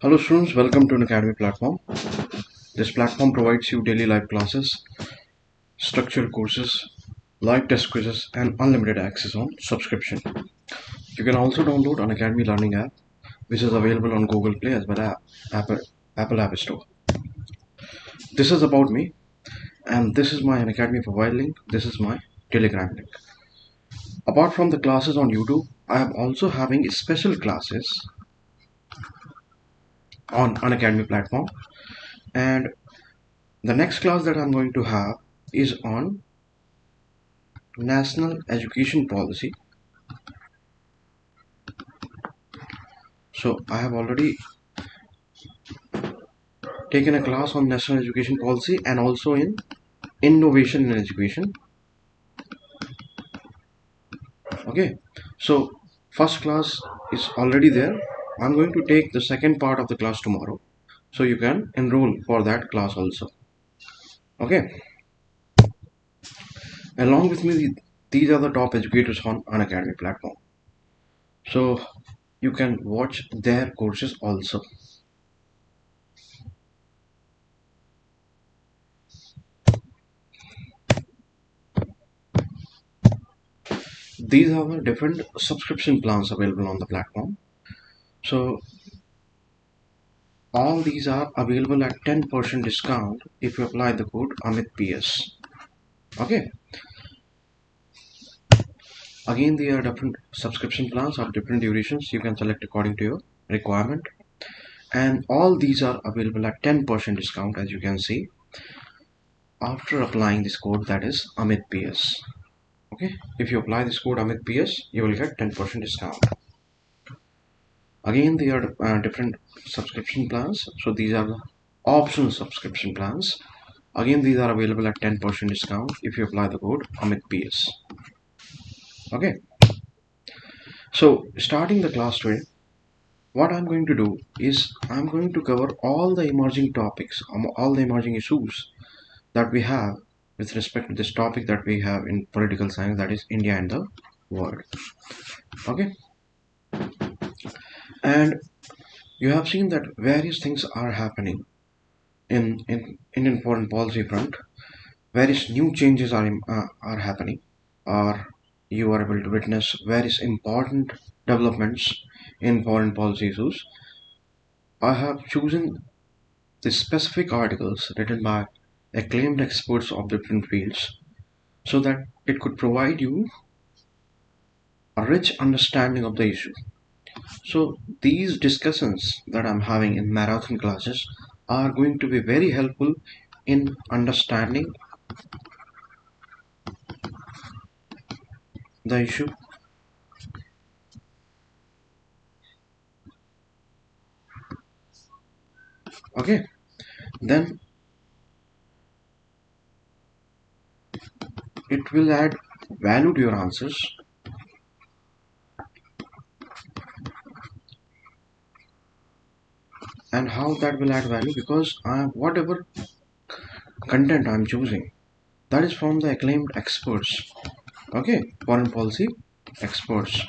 Hello students, welcome to Unacademy platform. This platform provides you daily live classes, structured courses, live test quizzes and unlimited access on subscription. You can also download Unacademy Learning app which is available on Google Play as well as Apple App Store. This is about me and this is my Unacademy profile link. This is my Telegram link. Apart from the classes on YouTube, I am also having special classes on Unacademy platform, and the next class that I'm going to have is on National Education Policy. So I have already taken a class on National Education Policy and also in Innovation in Education. Okay, so first class is already there. I'm going to take the second part of the class tomorrow, so you can enroll for that class also. Okay, along with me, these are the top educators on Unacademy platform, so you can watch their courses also. These are the different subscription plans available on the platform. So all these are available at 10% discount if you apply the code Amit PS. Okay. Again, there are different subscription plans of different durations. You can select according to your requirement. And all these are available at 10% discount, as you can see, after applying this code, that is Amit PS. Okay. If you apply this code Amit PS, you will get 10% discount. Again, there are different subscription plans. So these are the optional subscription plans. Again, these are available at 10% discount if you apply the code Amit PS. Okay. So starting the class today, what I'm going to do is I'm going to cover all the emerging topics, all the emerging issues that we have with respect to this topic that we have in political science, that is India and the world. Okay. And you have seen that various things are happening in Indian foreign policy front. Various new changes are happening, or you are able to witness various important developments in foreign policy issues. I have chosen the specific articles written by acclaimed experts of different fields so that it could provide you a rich understanding of the issue. So these discussions that I'm having in marathon classes are going to be very helpful in understanding the issue. Okay, then it will add value to your answers. And how that will add value? Because whatever content I'm choosing, that is from the acclaimed experts. Okay, foreign policy experts.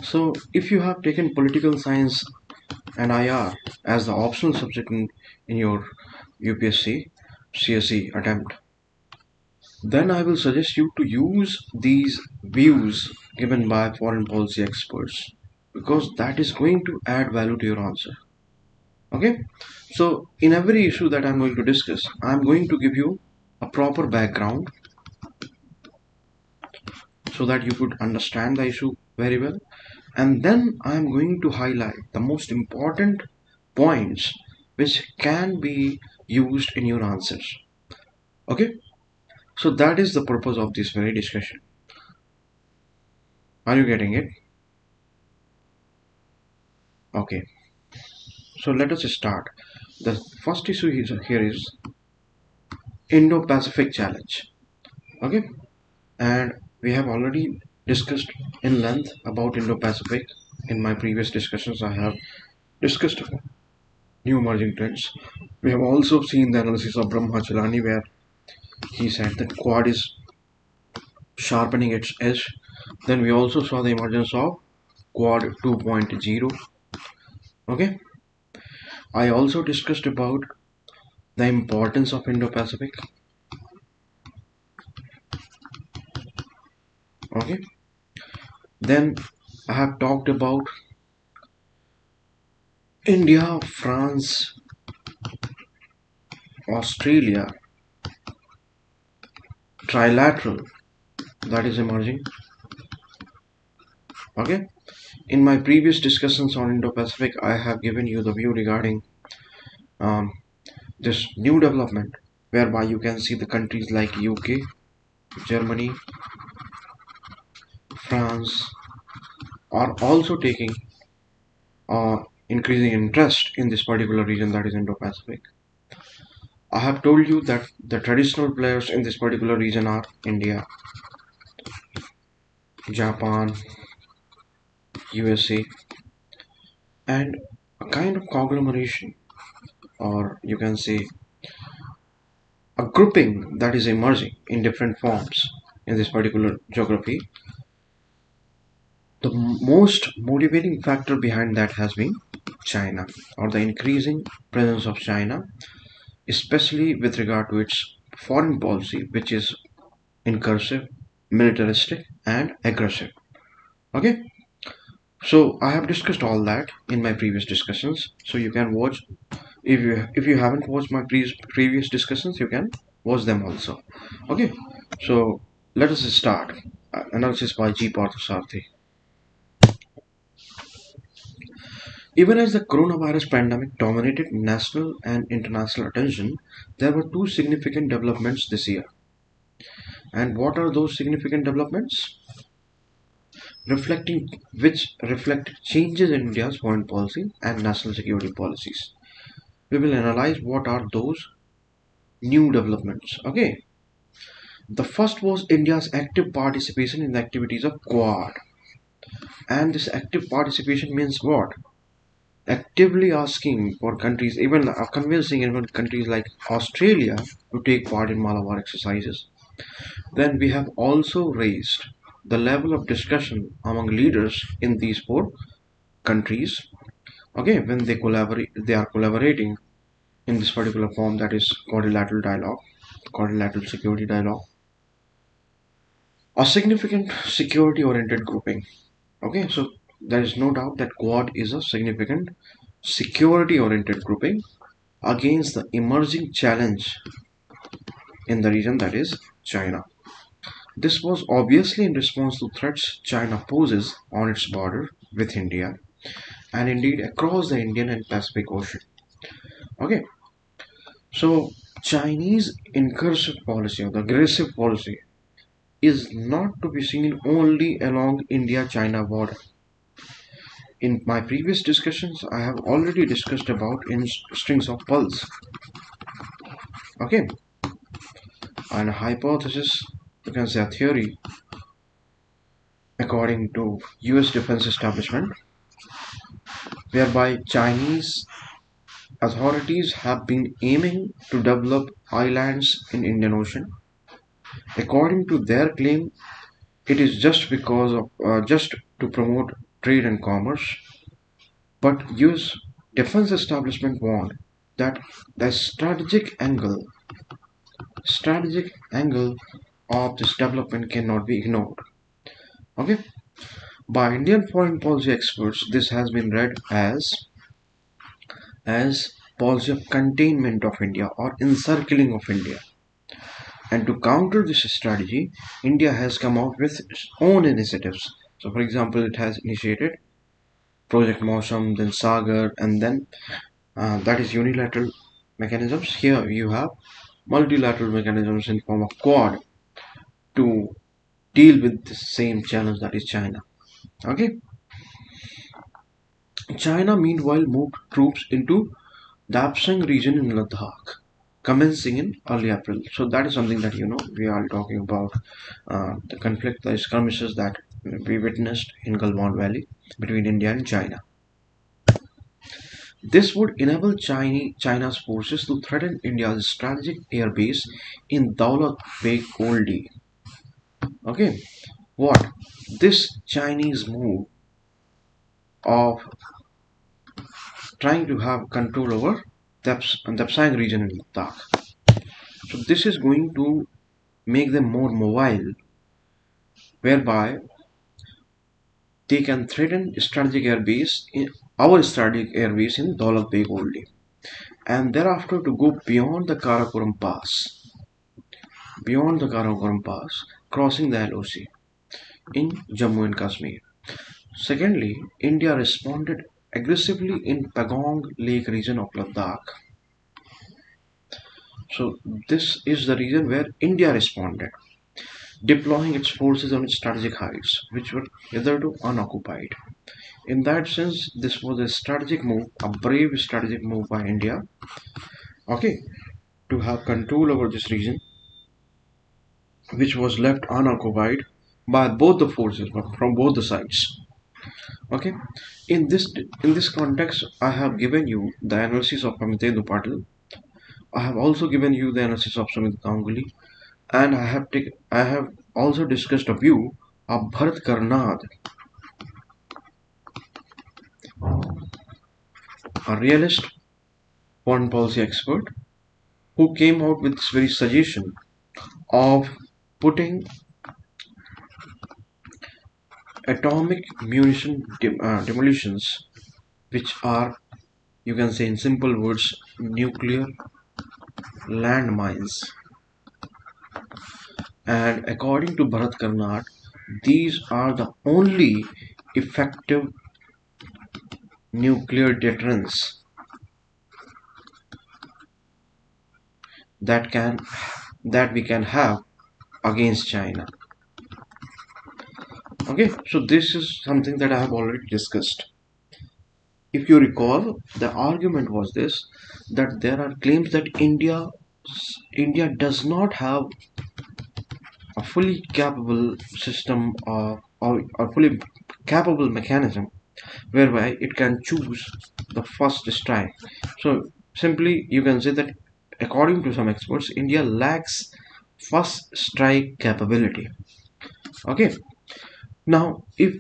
So if you have taken political science and IR as the optional subject in your UPSC CSE attempt, then I will suggest you to use these views given by foreign policy experts, because that is going to add value to your answer. Okay, so in every issue that I'm going to discuss, I'm going to give you a proper background so that you could understand the issue very well, and then I'm going to highlight the most important points which can be used in your answers. Okay, so that is the purpose of this very discussion. Are you getting it? Okay, so let us start. The first issue here is Indo-Pacific challenge. Okay, and we have already discussed in length about Indo-Pacific. In my previous discussions, I have discussed new emerging trends. We have also seen the analysis of Salami, where he said that Quad is sharpening its edge. Then we also saw the emergence of Quad 2.0. Okay, I also discussed about the importance of Indo-Pacific. Okay, then I have talked about India, France, Australia trilateral that is emerging. Okay, in my previous discussions on Indo-Pacific, I have given you the view regarding um, this new development, whereby you can see the countries like UK, Germany, France are also taking increasing interest in this particular region, that is Indo-Pacific. I have told you that the traditional players in this particular region are India, Japan, USA, and a kind of conglomeration, or you can say a grouping that is emerging in different forms in this particular geography. The most motivating factor behind that has been China, or the increasing presence of China, especially with regard to its foreign policy, which is incursive, militaristic, and aggressive. Okay, so I have discussed all that in my previous discussions. So you can watch, if you haven't watched my previous discussions, you can watch them also. Okay, so let us start. Analysis by G. Parthasarathy. Even as the coronavirus pandemic dominated national and international attention, there were two significant developments this year. And what are those significant developments? Which reflect changes in India's foreign policy and national security policies. We will analyze what are those new developments. Okay. The first was India's active participation in the activities of Quad. And this active participation means what? Actively asking for countries, even convincing even countries like Australia to take part in Malabar exercises. Then we have also raised the level of discussion among leaders in these four countries. Okay, when they are collaborating in this particular form, that is quadrilateral dialogue, quadrilateral security dialogue, a significant security oriented grouping. Okay, so there is no doubt that Quad is a significant security oriented grouping against the emerging challenge in the region, that is China. This was obviously in response to threats China poses on its border with India and indeed across the Indian and Pacific Ocean. Okay, so Chinese incursive policy or the aggressive policy is not to be seen only along India-China border. In my previous discussions, I have already discussed about in strings of pulse. Okay, and a hypothesis, you can say a theory, according to US defense establishment, whereby Chinese authorities have been aiming to develop islands in Indian Ocean. According to their claim, it is just because of just to promote trade and commerce. But US defense establishment warned that the strategic angle of this development cannot be ignored. Okay, by Indian foreign policy experts, this has been read as policy of containment of India or encircling of India. And to counter this strategy, India has come out with its own initiatives. So, for example, it has initiated Project Mosam, then Sagar, and then that is unilateral mechanisms. Here you have multilateral mechanisms in form of Quad to deal with the same challenge, that is China. Okay. China meanwhile moved troops into the Dapsang region in Ladakh, commencing in early April. So that is something that we are talking about the conflict, the skirmishes that we witnessed in Galwan Valley between India and China. This would enable China's forces to threaten India's strategic air base in Daulat Beg Oldi. Okay, what this Chinese move of trying to have control over the Tsang region in Ladakh. So this is going to make them more mobile, whereby they can threaten our strategic airbase in Daulat Beg only, and thereafter to go beyond the Karakoram Pass, crossing the LOC in Jammu and Kashmir. Secondly, India responded aggressively in Pagong Lake region of Ladakh. So this is the region where India responded, deploying its forces on its strategic heights, which were hitherto unoccupied. In that sense, this was a strategic move, a brave strategic move by India, okay, to have control over this region, which was left unoccupied by both the forces, from both the sides. Okay, in this context, I have given you the analysis of Amit Patil. I have also given you the analysis of Sumit Ganguly, and I have also discussed a view of Bharat Karnad, a realist foreign policy expert who came out with this very suggestion of putting atomic munition demolitions, which are, you can say in simple words, nuclear landmines. And according to Bharat Karnad, these are the only effective nuclear deterrence that we can have against China. Okay, so this is something that I have already discussed. If you recall, the argument was this, that there are claims that India does not have a fully capable system or fully capable mechanism whereby it can choose the first strike. So simply you can say that according to some experts, India lacks first strike capability. Okay, now if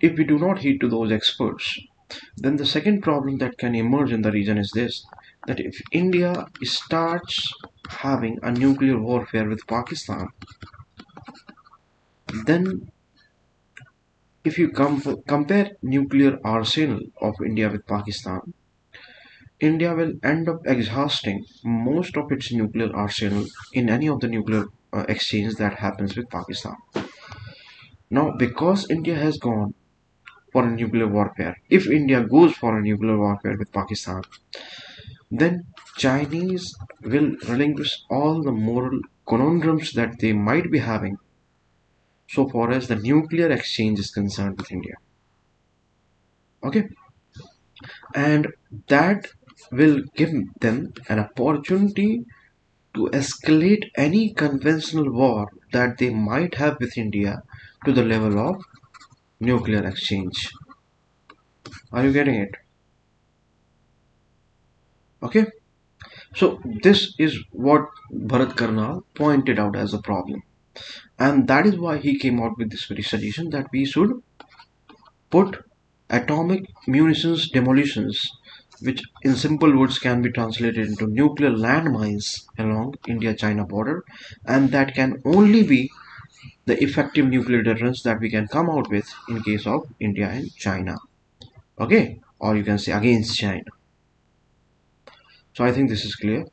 we do not heed to those experts, then the second problem that can emerge in the region is this, that if India starts having a nuclear warfare with Pakistan, then if you compare nuclear arsenal of India with Pakistan, India will end up exhausting most of its nuclear arsenal in any of the nuclear exchange that happens with Pakistan. Now, because India has gone for a nuclear warfare, if India goes for a nuclear warfare with Pakistan, then Chinese will relinquish all the moral conundrums that they might be having so far as the nuclear exchange is concerned with India. Okay, and that will give them an opportunity to escalate any conventional war that they might have with India to the level of nuclear exchange. Are you getting it? Okay, so this is what Bharat Karnal pointed out as a problem, and that is why he came out with this very suggestion that we should put atomic munitions demolitions, which in simple words can be translated into nuclear landmines along India-China border, and that can only be the effective nuclear deterrence that we can come out with in case of India and China. Okay, or you can say against China. So I think this is clear.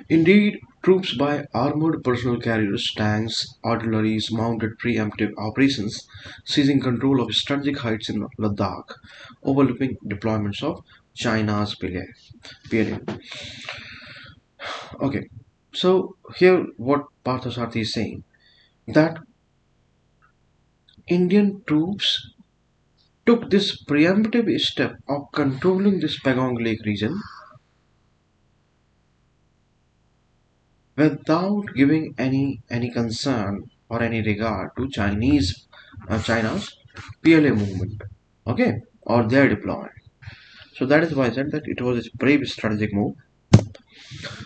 Indeed, troops by armored personnel carriers, tanks, artilleries mounted preemptive operations, seizing control of strategic heights in Ladakh, overlooking deployments of China's PLA. Okay, so here what Parthasarathi is saying, that Indian troops took this preemptive step of controlling this Pagong Lake region without giving any concern or any regard to China's PLA movement, okay, or their deployment. So that is why I said that it was a brave strategic move.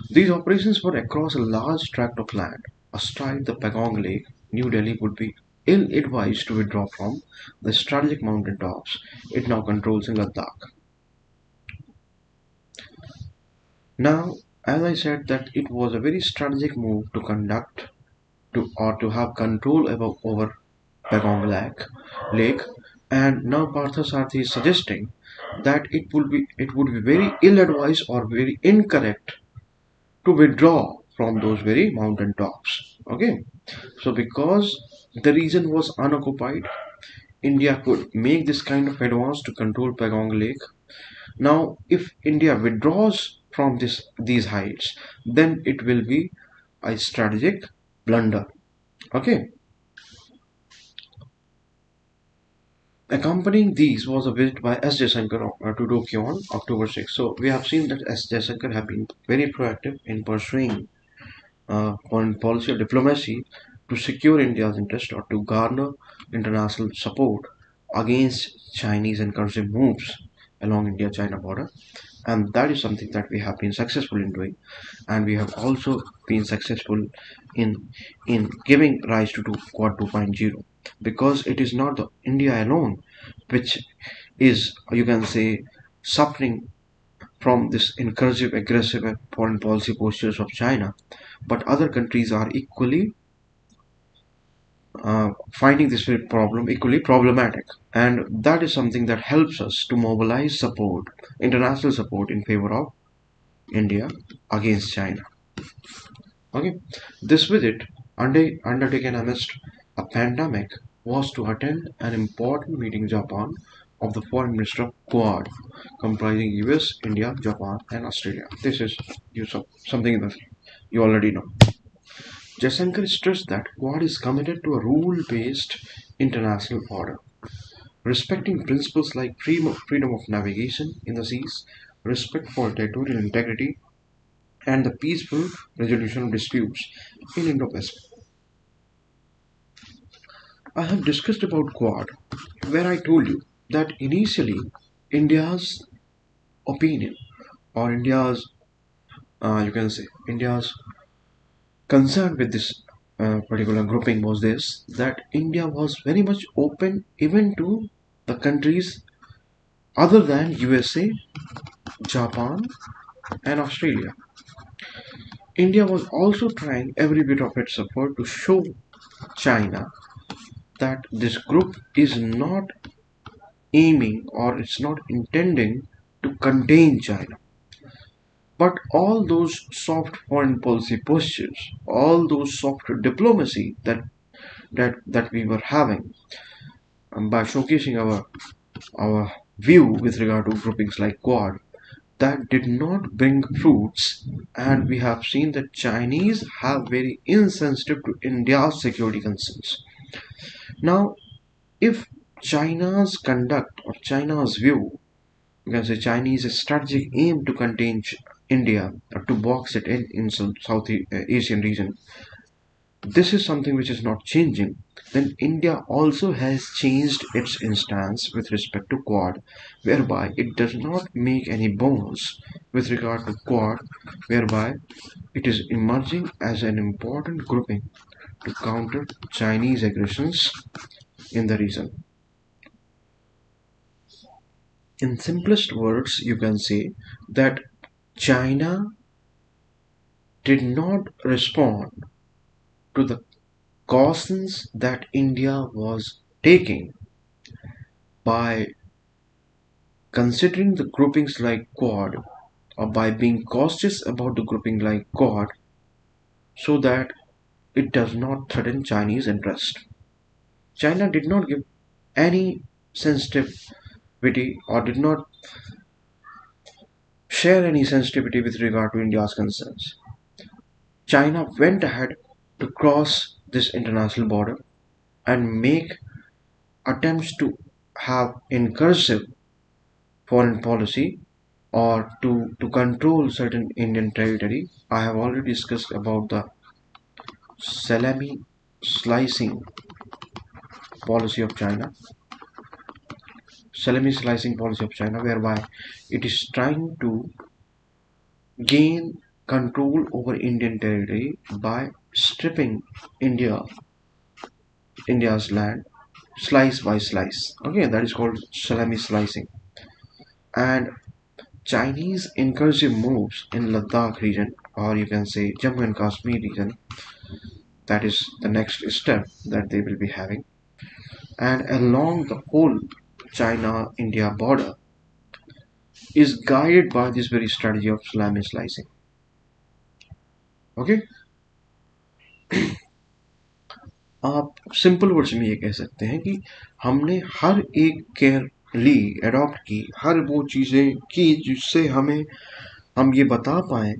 These operations were across a large tract of land astride the Pagong Lake, New Delhi would be ill-advised to withdraw from the strategic mountain tops it now controls in Ladakh. Now, as I said, that it was a very strategic move to conduct to have control over Pagong Lake, and now Parthasarathi is suggesting that it would be very ill-advised or very incorrect to withdraw from those very mountain tops. Okay, so because the region was unoccupied, India could make this kind of advance to control Pagong Lake. Now, if India withdraws from these heights, then it will be a strategic blunder. Okay. Accompanying these was a visit by S. Jaishankar to Tokyo on October 6. So we have seen that S. Jaishankar have been very proactive in pursuing foreign policy or diplomacy to secure India's interest or to garner international support against Chinese incursive moves along India-China border. And that is something that we have been successful in doing, and we have also been successful in giving rise to Quad 2.0, because it is not the India alone which is, you can say, suffering from this incursive, aggressive foreign policy postures of China, but other countries are equally finding this problem equally problematic, and that is something that helps us to mobilize support, international support in favor of India against China. Okay, this visit, undertaken amidst a pandemic, was to attend an important meeting in Japan of the foreign minister of Quad, comprising US, India, Japan, and Australia. This is something that you already know. Jaishankar stressed that Quad is committed to a rule-based international order, respecting principles like freedom of navigation in the seas, respect for territorial integrity, and the peaceful resolution of disputes in Indo-Pacific. I have discussed about Quad, where I told you that initially India's opinion, or you can say, India's concern with this particular grouping was this, that India was very much open even to the countries other than USA, Japan, and Australia. India was also trying every bit of its effort to show China that this group is not aiming or it's not intending to contain China. But all those soft foreign policy postures, all those soft diplomacy that we were having, by showcasing our view with regard to groupings like Quad, that did not bring fruits, and we have seen that Chinese have very insensitive to India's security concerns. Now, if China's conduct or China's view, you can say Chinese strategic aim to contain India or to box it in South Asian region, this is something which is not changing, then India also has changed its stance with respect to Quad, whereby it does not make any bones with regard to Quad, whereby it is emerging as an important grouping to counter Chinese aggressions in the region. In simplest words, you can say that China did not respond to the cautions that India was taking by considering the groupings like Quad, or by being cautious about the grouping like Quad, so that it does not threaten Chinese interest. China did not give any sensitivity or did not share any sensitivity with regard to India's concerns. China went ahead to cross this international border and make attempts to have incursive foreign policy or to control certain Indian territory. I have already discussed about the Salami slicing policy of China. Salami slicing policy of China, whereby it is trying to gain control over Indian territory by stripping India India's land slice by slice. Okay, that is called Salami slicing. And Chinese incursive moves in Ladakh region, or you can say Jammu and Kashmir region, that is the next step that they will be having. And along the whole China-India border is guided by this very strategy of salami slicing. Okay, आप simple words में ये कह सकते हैं कि हमने हर एक care ली, adopt की, हर वो चीज़ें की जिससे हम ये बता पाएँ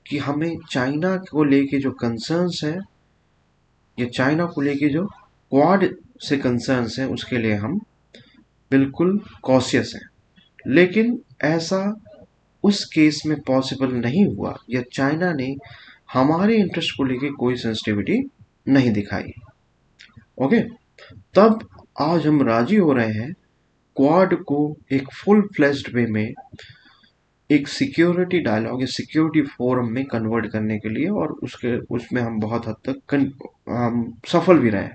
कि हमें चाइना को लेके जो कंसर्न्स हैं या चाइना को लेके जो क्वाड से कंसर्न्स हैं उसके लिए हम बिल्कुल कॉशियस हैं। लेकिन ऐसा उस केस में पॉसिबल नहीं हुआ या चाइना ने हमारे इंटरेस्ट को लेके कोई सेंसिटिविटी नहीं दिखाई। ओके, तब आज हम राजी हो रहे हैं क्वाड को एक फुल फ्लेज्ड वे में एक सिक्योरिटी डायलॉग या सिक्योरिटी फोरम में कन्वर्ट करने के लिए, और उसमें हम बहुत हद तक हम सफल भी रहे।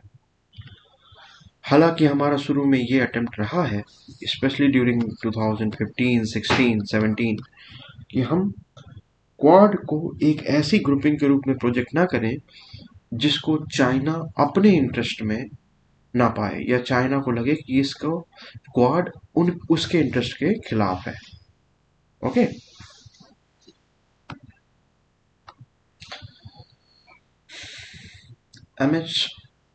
हालांकि हमारा शुरू में ये अटेम्प्ट रहा है, स्पेशली ड्यूरिंग 2015, 16, 17, कि हम क्वाड को एक ऐसी ग्रुपिंग के रूप में प्रोजेक्ट ना करें जिसको चाइना अपने इंटरेस्ट में ना पाए या चाइना को लगे कि इसको क्वाड उसके इंटरेस्ट के खिलाफ है। Okay, amidst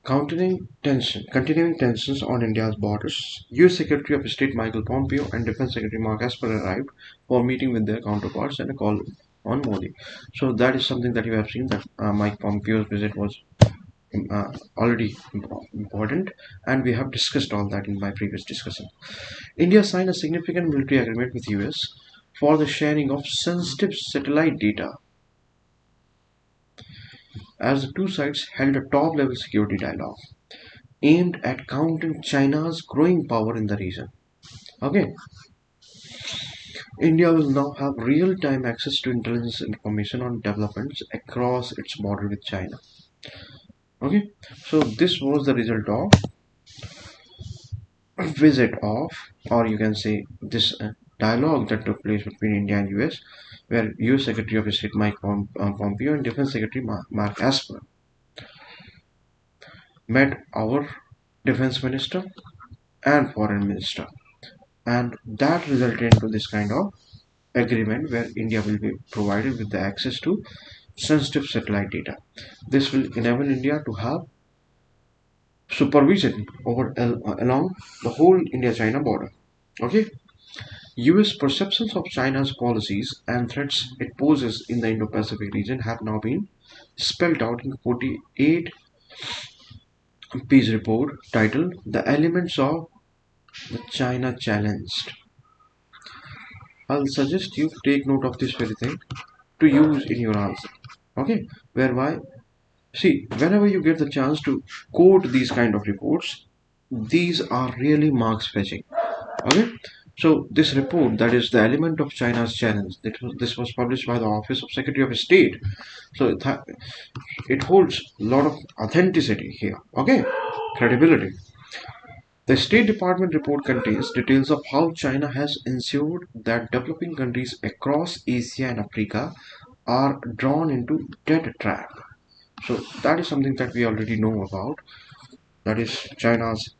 continuing tensions on India's borders, U.S. Secretary of State Michael Pompeo and Defense Secretary Mark Esper arrived for a meeting with their counterparts and a call on Modi. So that is something that you have seen, that Mike Pompeo's visit was already important, and we have discussed all that in my previous discussion. India signed a significant military agreement with US for the sharing of sensitive satellite data, as the two sides held a top-level security dialogue aimed at countering China's growing power in the region. Okay, India will now have real-time access to intelligence information on developments across its border with China. Okay, so this was the result of visit of, or you can say this dialogue that took place between India and US, where US Secretary of State Mike Pompeo and Defense Secretary Mark Esper met our Defense Minister and Foreign Minister, and that resulted into this kind of agreement where India will be provided with the access to sensitive satellite data. This will enable India to have supervision over along the whole India-China border. Okay, US perceptions of China's policies and threats it poses in the Indo-Pacific region have now been spelled out in 48-page report titled "The Elements of the China Challenged." I'll suggest you take note of this very thing to use in your answer. Okay, whereby, see, whenever you get the chance to quote these kind of reports, these are really marks fetching. Okay, so this report, that is the element of China's challenge, this was published by the Office of Secretary of State. So it holds a lot of authenticity here. Okay, credibility. The State Department report contains details of how China has ensured that developing countries across Asia and Africa are drawn into debt trap. So that is something that we already know about. That is China's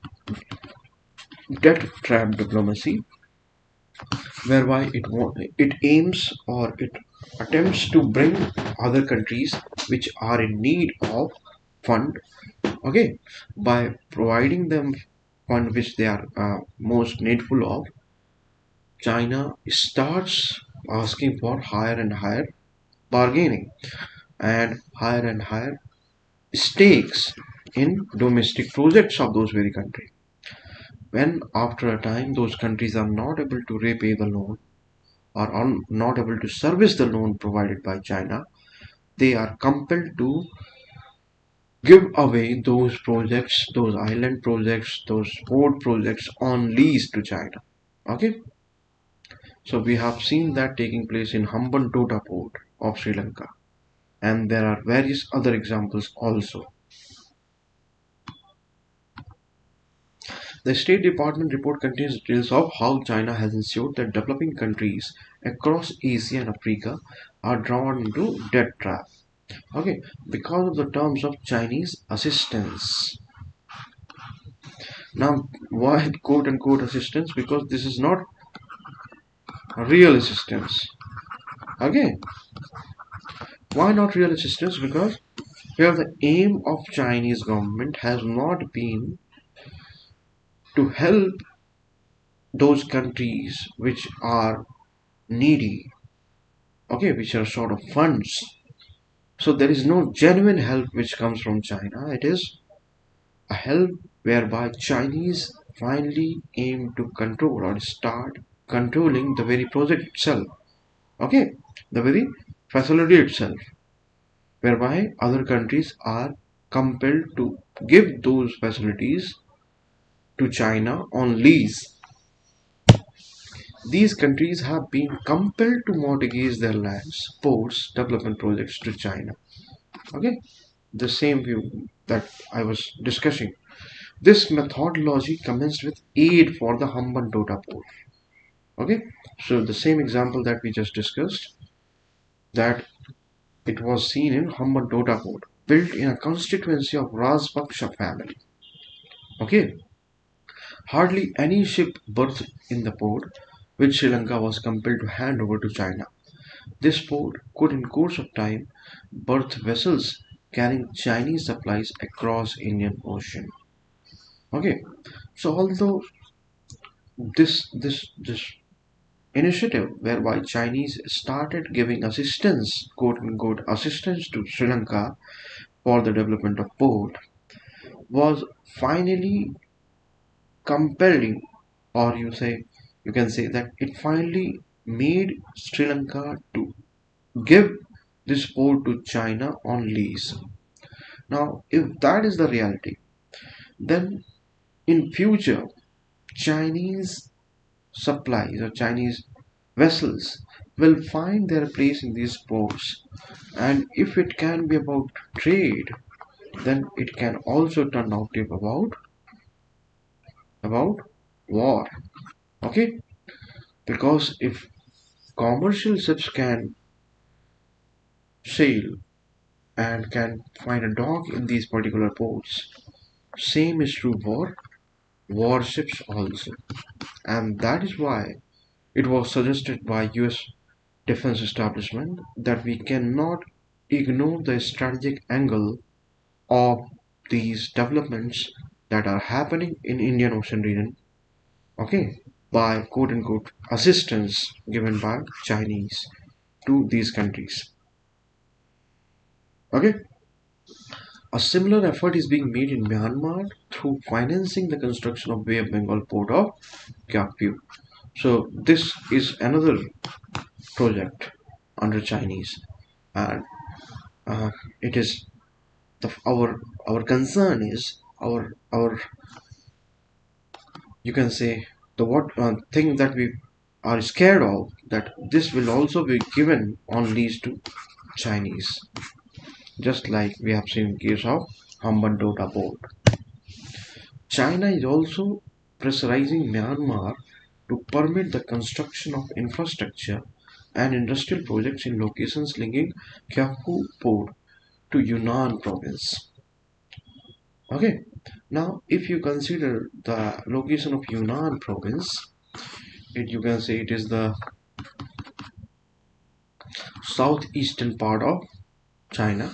debt trap diplomacy, whereby it aims or it attempts to bring other countries which are in need of fund, okay, by providing them fund which they are most needful of. China starts asking for higher and higher bargaining and higher stakes in domestic projects of those very countries. When after a time those countries are not able to repay the loan or are not able to service the loan provided by China, they are compelled to give away those projects, those island projects, those port projects on lease to China. Okay, so we have seen that taking place in Hambantota port of Sri Lanka, and there are various other examples also. The State Department report contains details of how China has ensured that developing countries across Asia and Africa are drawn into debt trap. Okay, because of the terms of Chinese assistance. Now, why quote unquote assistance? Because this is not real assistance. Okay, why not real assistance? Because here the aim of Chinese government has not been to help those countries which are needy, okay, which are sort of funds. So there is no genuine help which comes from China. It is a help whereby Chinese finally aim to control or start controlling the very project itself. Okay, the very facility itself, whereby other countries are compelled to give those facilities to China on lease. These countries have been compelled to mortgage their lands, ports, development projects to China. Okay, the same view that I was discussing. This methodology commenced with aid for the Hambantota port. Okay, so the same example that we just discussed, that it was seen in Hambantota port, built in a constituency of Rajpaksha family. Okay, hardly any ship berthed in the port, which Sri Lanka was compelled to hand over to China. This port could in course of time berth vessels carrying Chinese supplies across Indian Ocean. Okay, so although this initiative whereby Chinese started giving assistance, quote unquote assistance to Sri Lanka for the development of port, was finally compelling, or you can say that it finally made Sri Lanka to give this port to China on lease. Now, if that is the reality, then in future Chinese supplies or Chinese vessels will find their place in these ports, and if it can be about trade, then it can also turn out to be about war. Okay, because if commercial ships can sail and can find a dock in these particular ports, same is true for warships also, and that is why it was suggested by US defense establishment that we cannot ignore the strategic angle of these developments that are happening in Indian Ocean region, okay, by quote unquote assistance given by Chinese to these countries. Okay, a similar effort is being made in Myanmar through financing the construction of Bay of Bengal port of Kyaukphyu. So this is another project under Chinese, and it is our concern is our you can say the what thing that we are scared of, that this will also be given on lease to Chinese, just like we have seen in case of Hambantota port. China is also pressurizing Myanmar to permit the construction of infrastructure and industrial projects in locations linking Kyaukphyu port to Yunnan province. Okay, now if you consider the location of Yunnan province, you can say it is the southeastern part of China.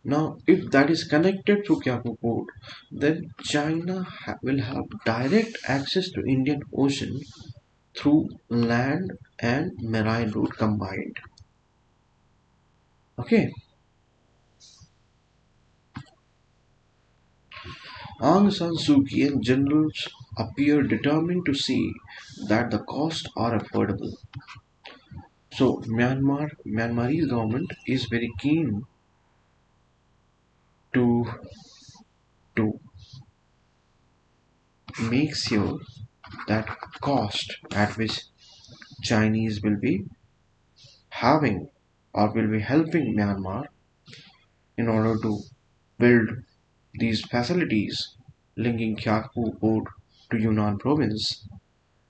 Now, if that is connected through Kyaukphyu port, then China will have direct access to Indian Ocean through land and marine route combined. Okay, Aung San Suu Kyi and generals appear determined to see that the costs are affordable. So Myanmarese government is very keen to to make sure that cost at which Chinese will be having or will be helping Myanmar in order to build these facilities linking Kyaku port to Yunnan province.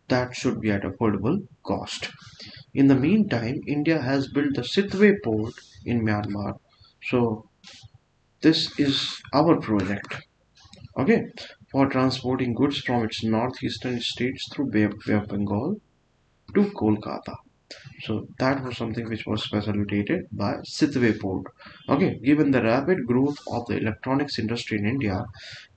That should be at affordable cost. In the meantime, India has built the Sitwe port in Myanmar. So this is our project. Okay, for transporting goods from its northeastern states through Bay of Bengal to Kolkata. So that was something which was facilitated by Sitwe port. Okay, given the rapid growth of the electronics industry in India,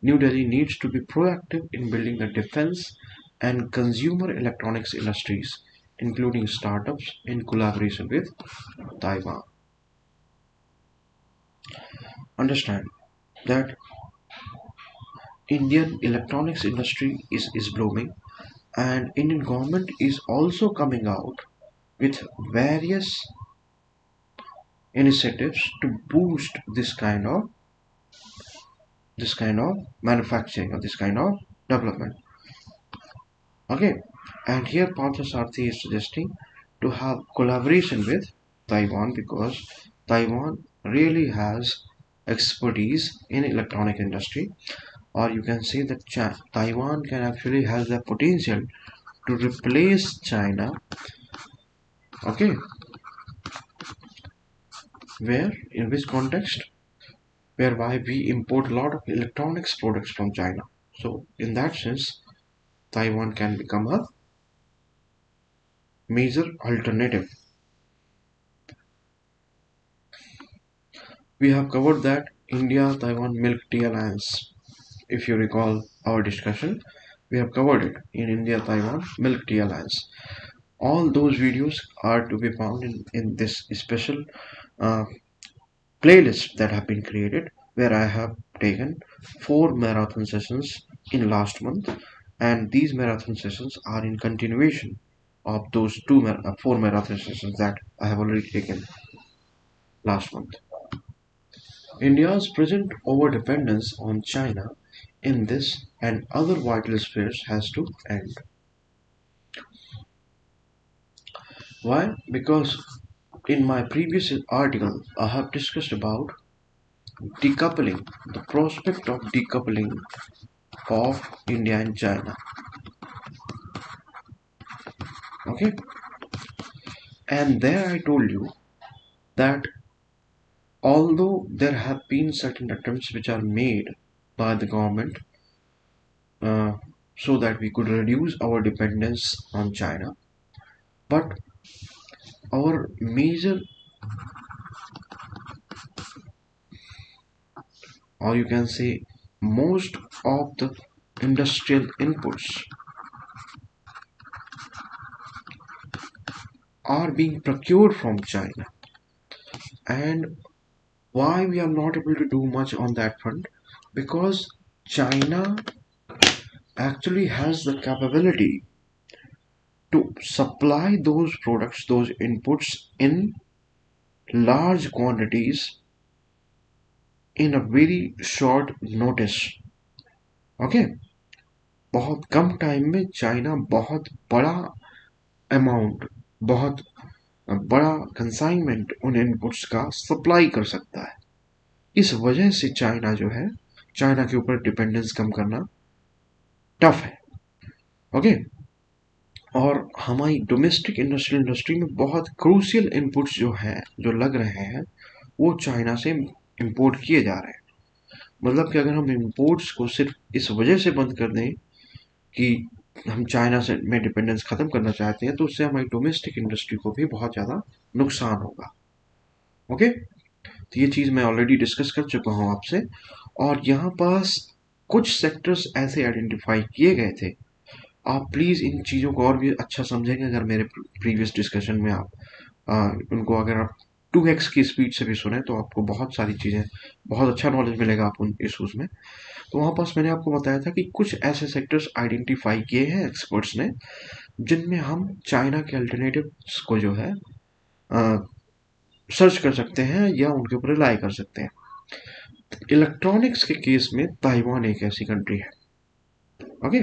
New Delhi needs to be proactive in building the defense and consumer electronics industries, including startups in collaboration with Taiwan. Understand that Indian electronics industry is blooming, and Indian government is also coming out with various initiatives to boost this kind of manufacturing or this kind of development. Okay, and here Partha is suggesting to have collaboration with Taiwan because Taiwan really has expertise in electronic industry, or you can say that Taiwan can actually has the potential to replace China. Okay, where in which context? Whereby we import a lot of electronics products from China. So in that sense, Taiwan can become a major alternative. We have covered that India-Taiwan Milk Tea Alliance. If you recall our discussion, we have covered it in India-Taiwan Milk Tea Alliance. All those videos are to be found in this special uh, playlist that have been created where I have taken 4 marathon sessions in last month, and these marathon sessions are in continuation of those 4 marathon sessions that I have already taken last month. India's present overdependence on China in this and other vital spheres has to end. Why? Because in my previous article, I have discussed about decoupling, the prospect of decoupling of India and China. Okay, and there I told you that although there have been certain attempts which are made by the government uh, so that we could reduce our dependence on China, but our major, or you can say most of the industrial inputs are being procured from China. And why we are not able to do much on that front? Because China actually has the capability to supply those products, those inputs in large quantities in a very short notice. Okay, बहुत कम time में China बहुत बड़ा amount, बहुत बड़ा consignment उन inputs का supply कर सकता है. इस वजह से चाइना जो है, चाइना के ऊपर डिपेंडेंस कम करना टफ है. ओके, और हमारी डोमेस्टिक इंडस्ट्री में बहुत क्रूशियल इनपुट्स जो हैं, जो लग रहे हैं, वो चाइना से इंपोर्ट किए जा रहे हैं. मतलब कि अगर हम इंपोर्ट्स को सिर्फ इस वजह से बंद कर दें कि हम चाइना से में डिपेंडेंस ख़त्म करना चाहते हैं, तो उससे हमारी डोमेस्टिक इंडस्ट्री को भी बहुत ज़्यादा नुकसान होगा. ओके, तो ये चीज़ मैं ऑलरेडी डिस्कस कर चुका हूँ आपसे. और यहाँ पास कुछ सेक्टर्स ऐसे आइडेंटिफाई किए गए थे. आप प्लीज़ इन चीज़ों को और भी अच्छा समझेंगे अगर मेरे प्रीवियस डिस्कशन में आप उनको अगर आप 2x की स्पीड से भी सुने तो आपको बहुत सारी चीज़ें, बहुत अच्छा नॉलेज मिलेगा आप उन इशूज़ में. तो वहाँ पास मैंने आपको बताया था कि कुछ ऐसे सेक्टर्स आइडेंटिफाई किए हैं एक्सपर्ट्स ने जिनमें हम चाइना के अल्टरनेटिव्स को जो है सर्च कर सकते हैं या उनके ऊपर रिलाई कर सकते हैं. इलेक्ट्रॉनिक्स के केस में ताइवान एक ऐसी कंट्री है. Okay,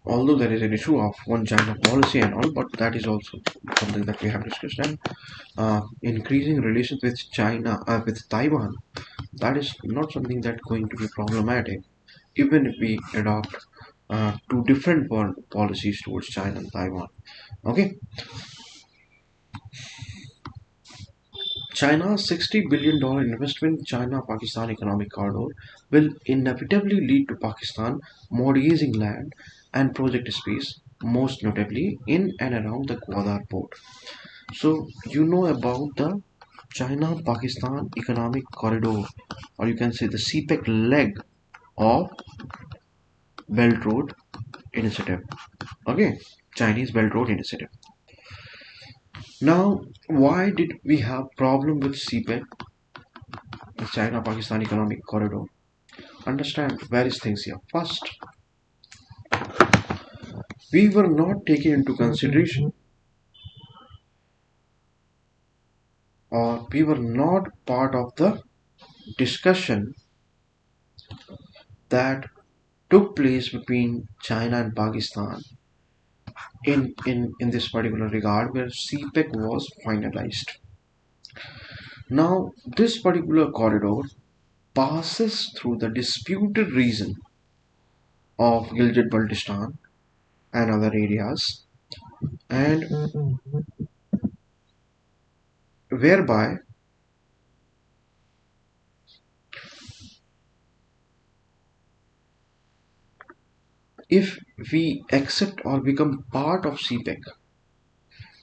Although there is an issue of one China policy and all, but that is also something that we have discussed. And increasing relations with China, with Taiwan, that is not something that's going to be problematic, even if we adopt two different policies towards China and Taiwan. Okay, China's $60 billion investment in China-Pakistan economic corridor will inevitably lead to Pakistan mortgaging land and project space, most notably in and around the Gwadar port. So, you know about the China-Pakistan economic corridor, or you can say the CPEC leg of Belt Road Initiative. Okay, Chinese Belt Road Initiative. Now, why did we have problem with CPEC, the China-Pakistan economic corridor? Understand various things here. First, we were not taken into consideration, or we were not part of the discussion that took place between China and Pakistan in this particular regard where CPEC was finalized. Now, this particular corridor passes through the disputed region of Gilgit-Baltistan and other areas, and whereby if we accept or become part of CPEC,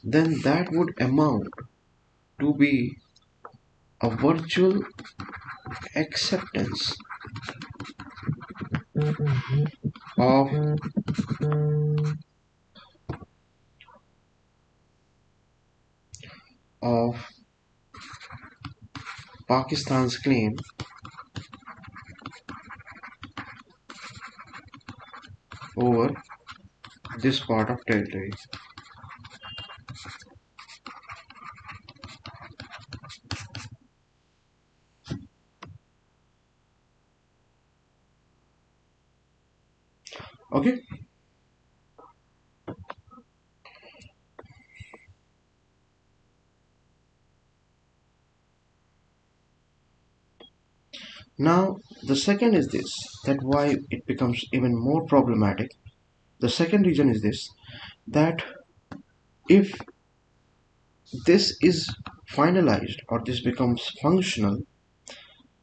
then that would amount to be a virtual acceptance of of Pakistan's claim over this part of territory. Okay. Now, the second is this, that why it becomes even more problematic. The second reason is this, that if this is finalized or this becomes functional,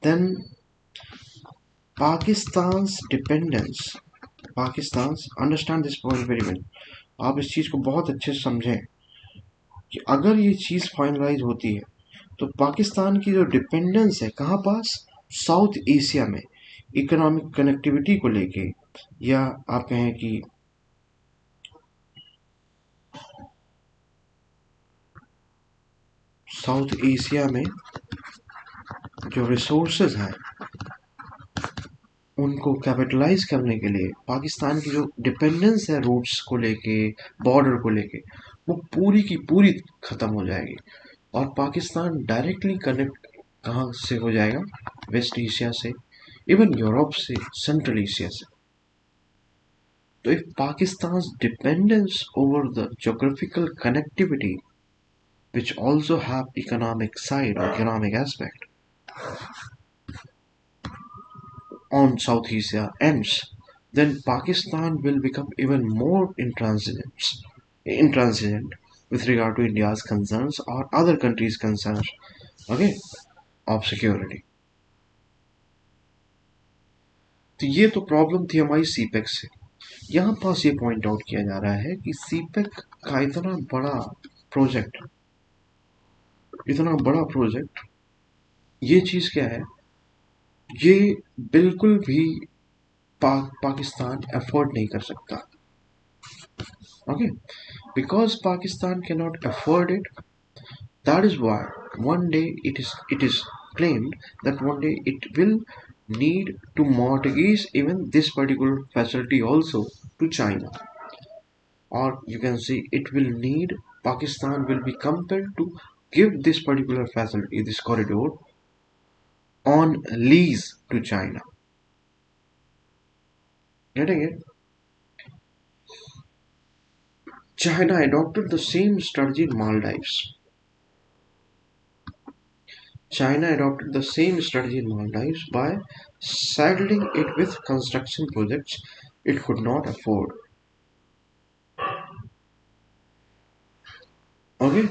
then Pakistan's dependence, Pakistan's, understand this point very well. आप इस चीज़ को बहुत अच्छे से समझें कि अगर ये चीज़ फाइनलाइज होती है तो पाकिस्तान की जो डिपेंडेंस है कहाँ पास, साउथ एशिया में इकोनॉमिक कनेक्टिविटी को लेके, या आप कहें कि साउथ एशिया में जो रिसोर्सेज हैं उनको कैपिटलाइज करने के लिए पाकिस्तान की जो डिपेंडेंस है रूट्स को लेके, बॉर्डर को लेके, वो पूरी की पूरी ख़त्म हो जाएगी और पाकिस्तान डायरेक्टली कनेक्ट कहाँ से हो जाएगा, वेस्ट एशिया से, इवन यूरोप से, सेंट्रल एशिया से. तो if Pakistan's dependence over the geographical connectivity, which also have economic side or economic aspect on South Asia ends, then Pakistan will become even more intransigent with regard to India's concerns or other countries' concerns, okay, of security. तो ये तो problem थी हमारी CPEC से. यहाँ पास ये point out किया जा रहा है कि सीपेक का इतना बड़ा प्रोजेक्ट, ये चीज़ क्या है, ये बिल्कुल भी पाकिस्तान अफोर्ड नहीं कर सकता. Okay, because Pakistan can not afford it. That is why one day it is claimed that one day it will need to mortgage even this particular facility also to China, or you can say it will need, Pakistan will be compelled to give this particular facility, this corridor, on lease to China. Getting it? China adopted the same strategy in Maldives. China adopted the same strategy in Maldives by saddling it with construction projects it could not afford. Okay,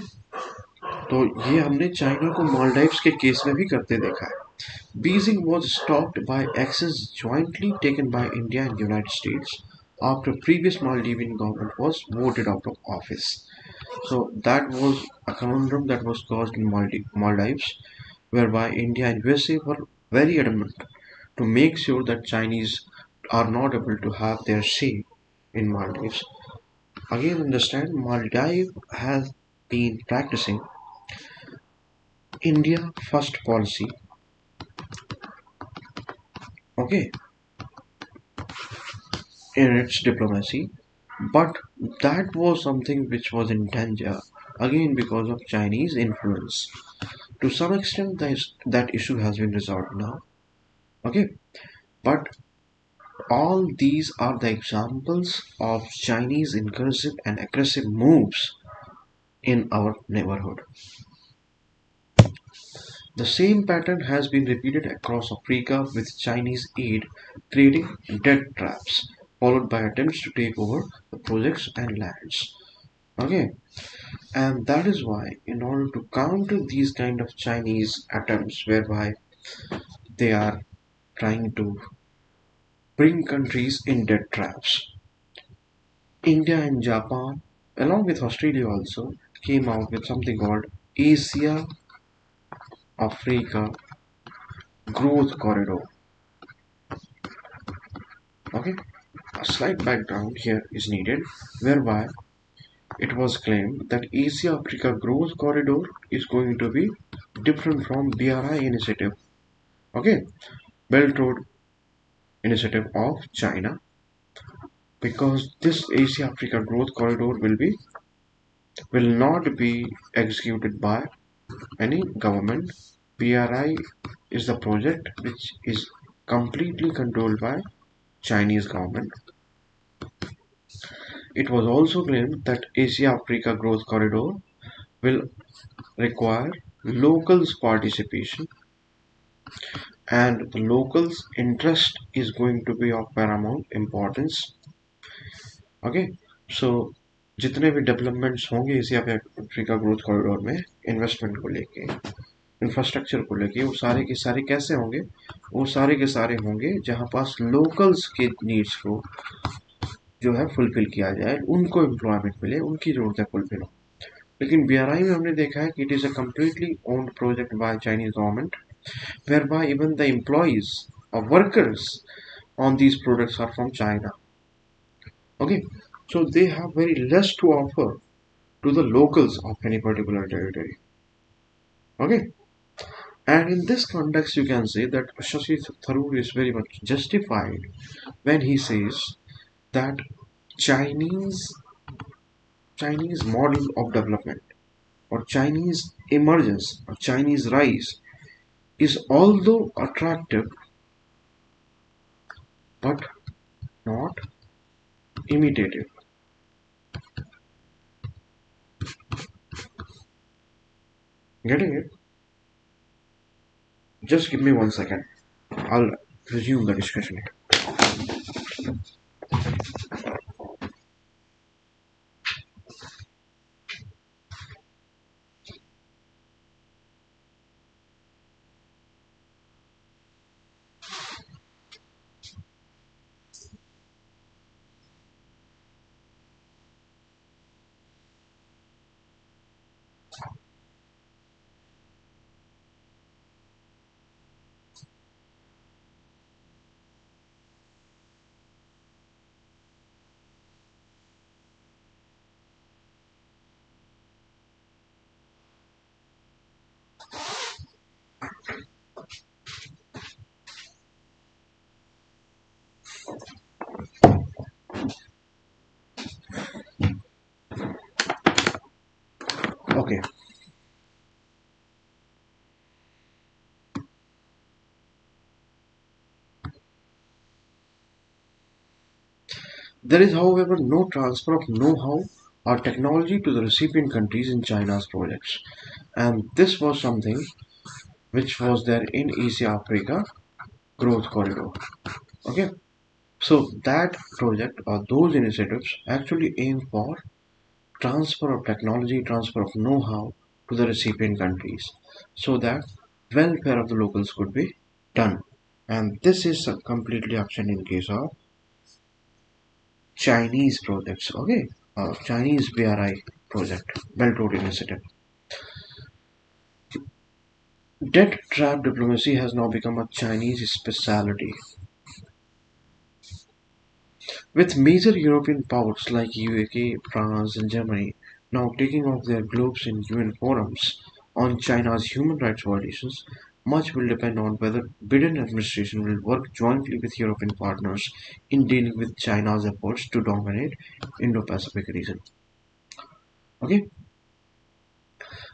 तो ये हमने China को मालदीव्स के case में भी करते देखा है. Beijing was stopped by actions jointly taken by India and United States after previous Maldivian government was voted out of office. So that was a conundrum that was caused in Maldives, whereby India and USA were very adamant to make sure that Chinese are not able to have their say in Maldives. Again, understand, Maldives has been practicing India first policy, okay, in its diplomacy, but that was something which was in danger again because of Chinese influence. To some extent, that issue has been resolved now, okay, but all these are the examples of Chinese incursive and aggressive moves in our neighborhood. The same pattern has been repeated across Africa with Chinese aid creating debt traps, followed by attempts to take over the projects and lands. Okay, and that is why, in order to counter these kind of Chinese attempts, whereby they are trying to bring countries in debt traps, India and Japan, along with Australia also, came out with something called Asia Africa Growth Corridor. Okay, a slight background here is needed, whereby it was claimed that Asia Africa Growth Corridor is going to be different from BRI initiative. Okay, Belt Road initiative of China, because this Asia Africa Growth Corridor will not be executed by any government. BRI is the project which is completely controlled by Chinese government. It was also claimed that Asia Africa Growth Corridor will require locals participation, and the locals interest is going to be of paramount importance. Okay, so जितने भी developments होंगे Asia Africa growth corridor में investment को लेके, infrastructure को लेके, वो सारे के सारे कैसे होंगे? वो सारे के सारे होंगे जहाँ पास लोकल्स के नीड्स को जो है फुलफिल किया जाए, उनको एम्प्लॉयमेंट मिले, उनकी ज़रूरतें फुलफिल हो. लेकिन बीआरआई में हमने देखा है कि it is a completely owned project by Chinese government, whereby even the employees or workers on these products are from China. Okay, so they have very less to offer to the locals of any particular territory. Okay, and in this context, you can say that Shashi Tharoor is very much justified when he says that Chinese Chinese model of development or Chinese emergence or Chinese rise is although attractive but not imitative. Getting it? Just give me 1 second. I'll resume the discussion here. Okay. There is, however, no transfer of know-how or technology to the recipient countries in China's projects. And this was something which was there in Asia Africa growth corridor. Okay, so that project or those initiatives actually aim for transfer of technology, transfer of know-how to the recipient countries so that welfare of the locals could be done. And this is completely absent in case of Chinese projects. Okay, Chinese BRI project, Belt Road Initiative. Debt trap diplomacy has now become a Chinese specialty, with major European powers like UK, France, and Germany now taking off their globes in UN forums on China's human rights violations. Much will depend on whether Biden administration will work jointly with European partners in dealing with China's efforts to dominate Indo-Pacific region. Okay,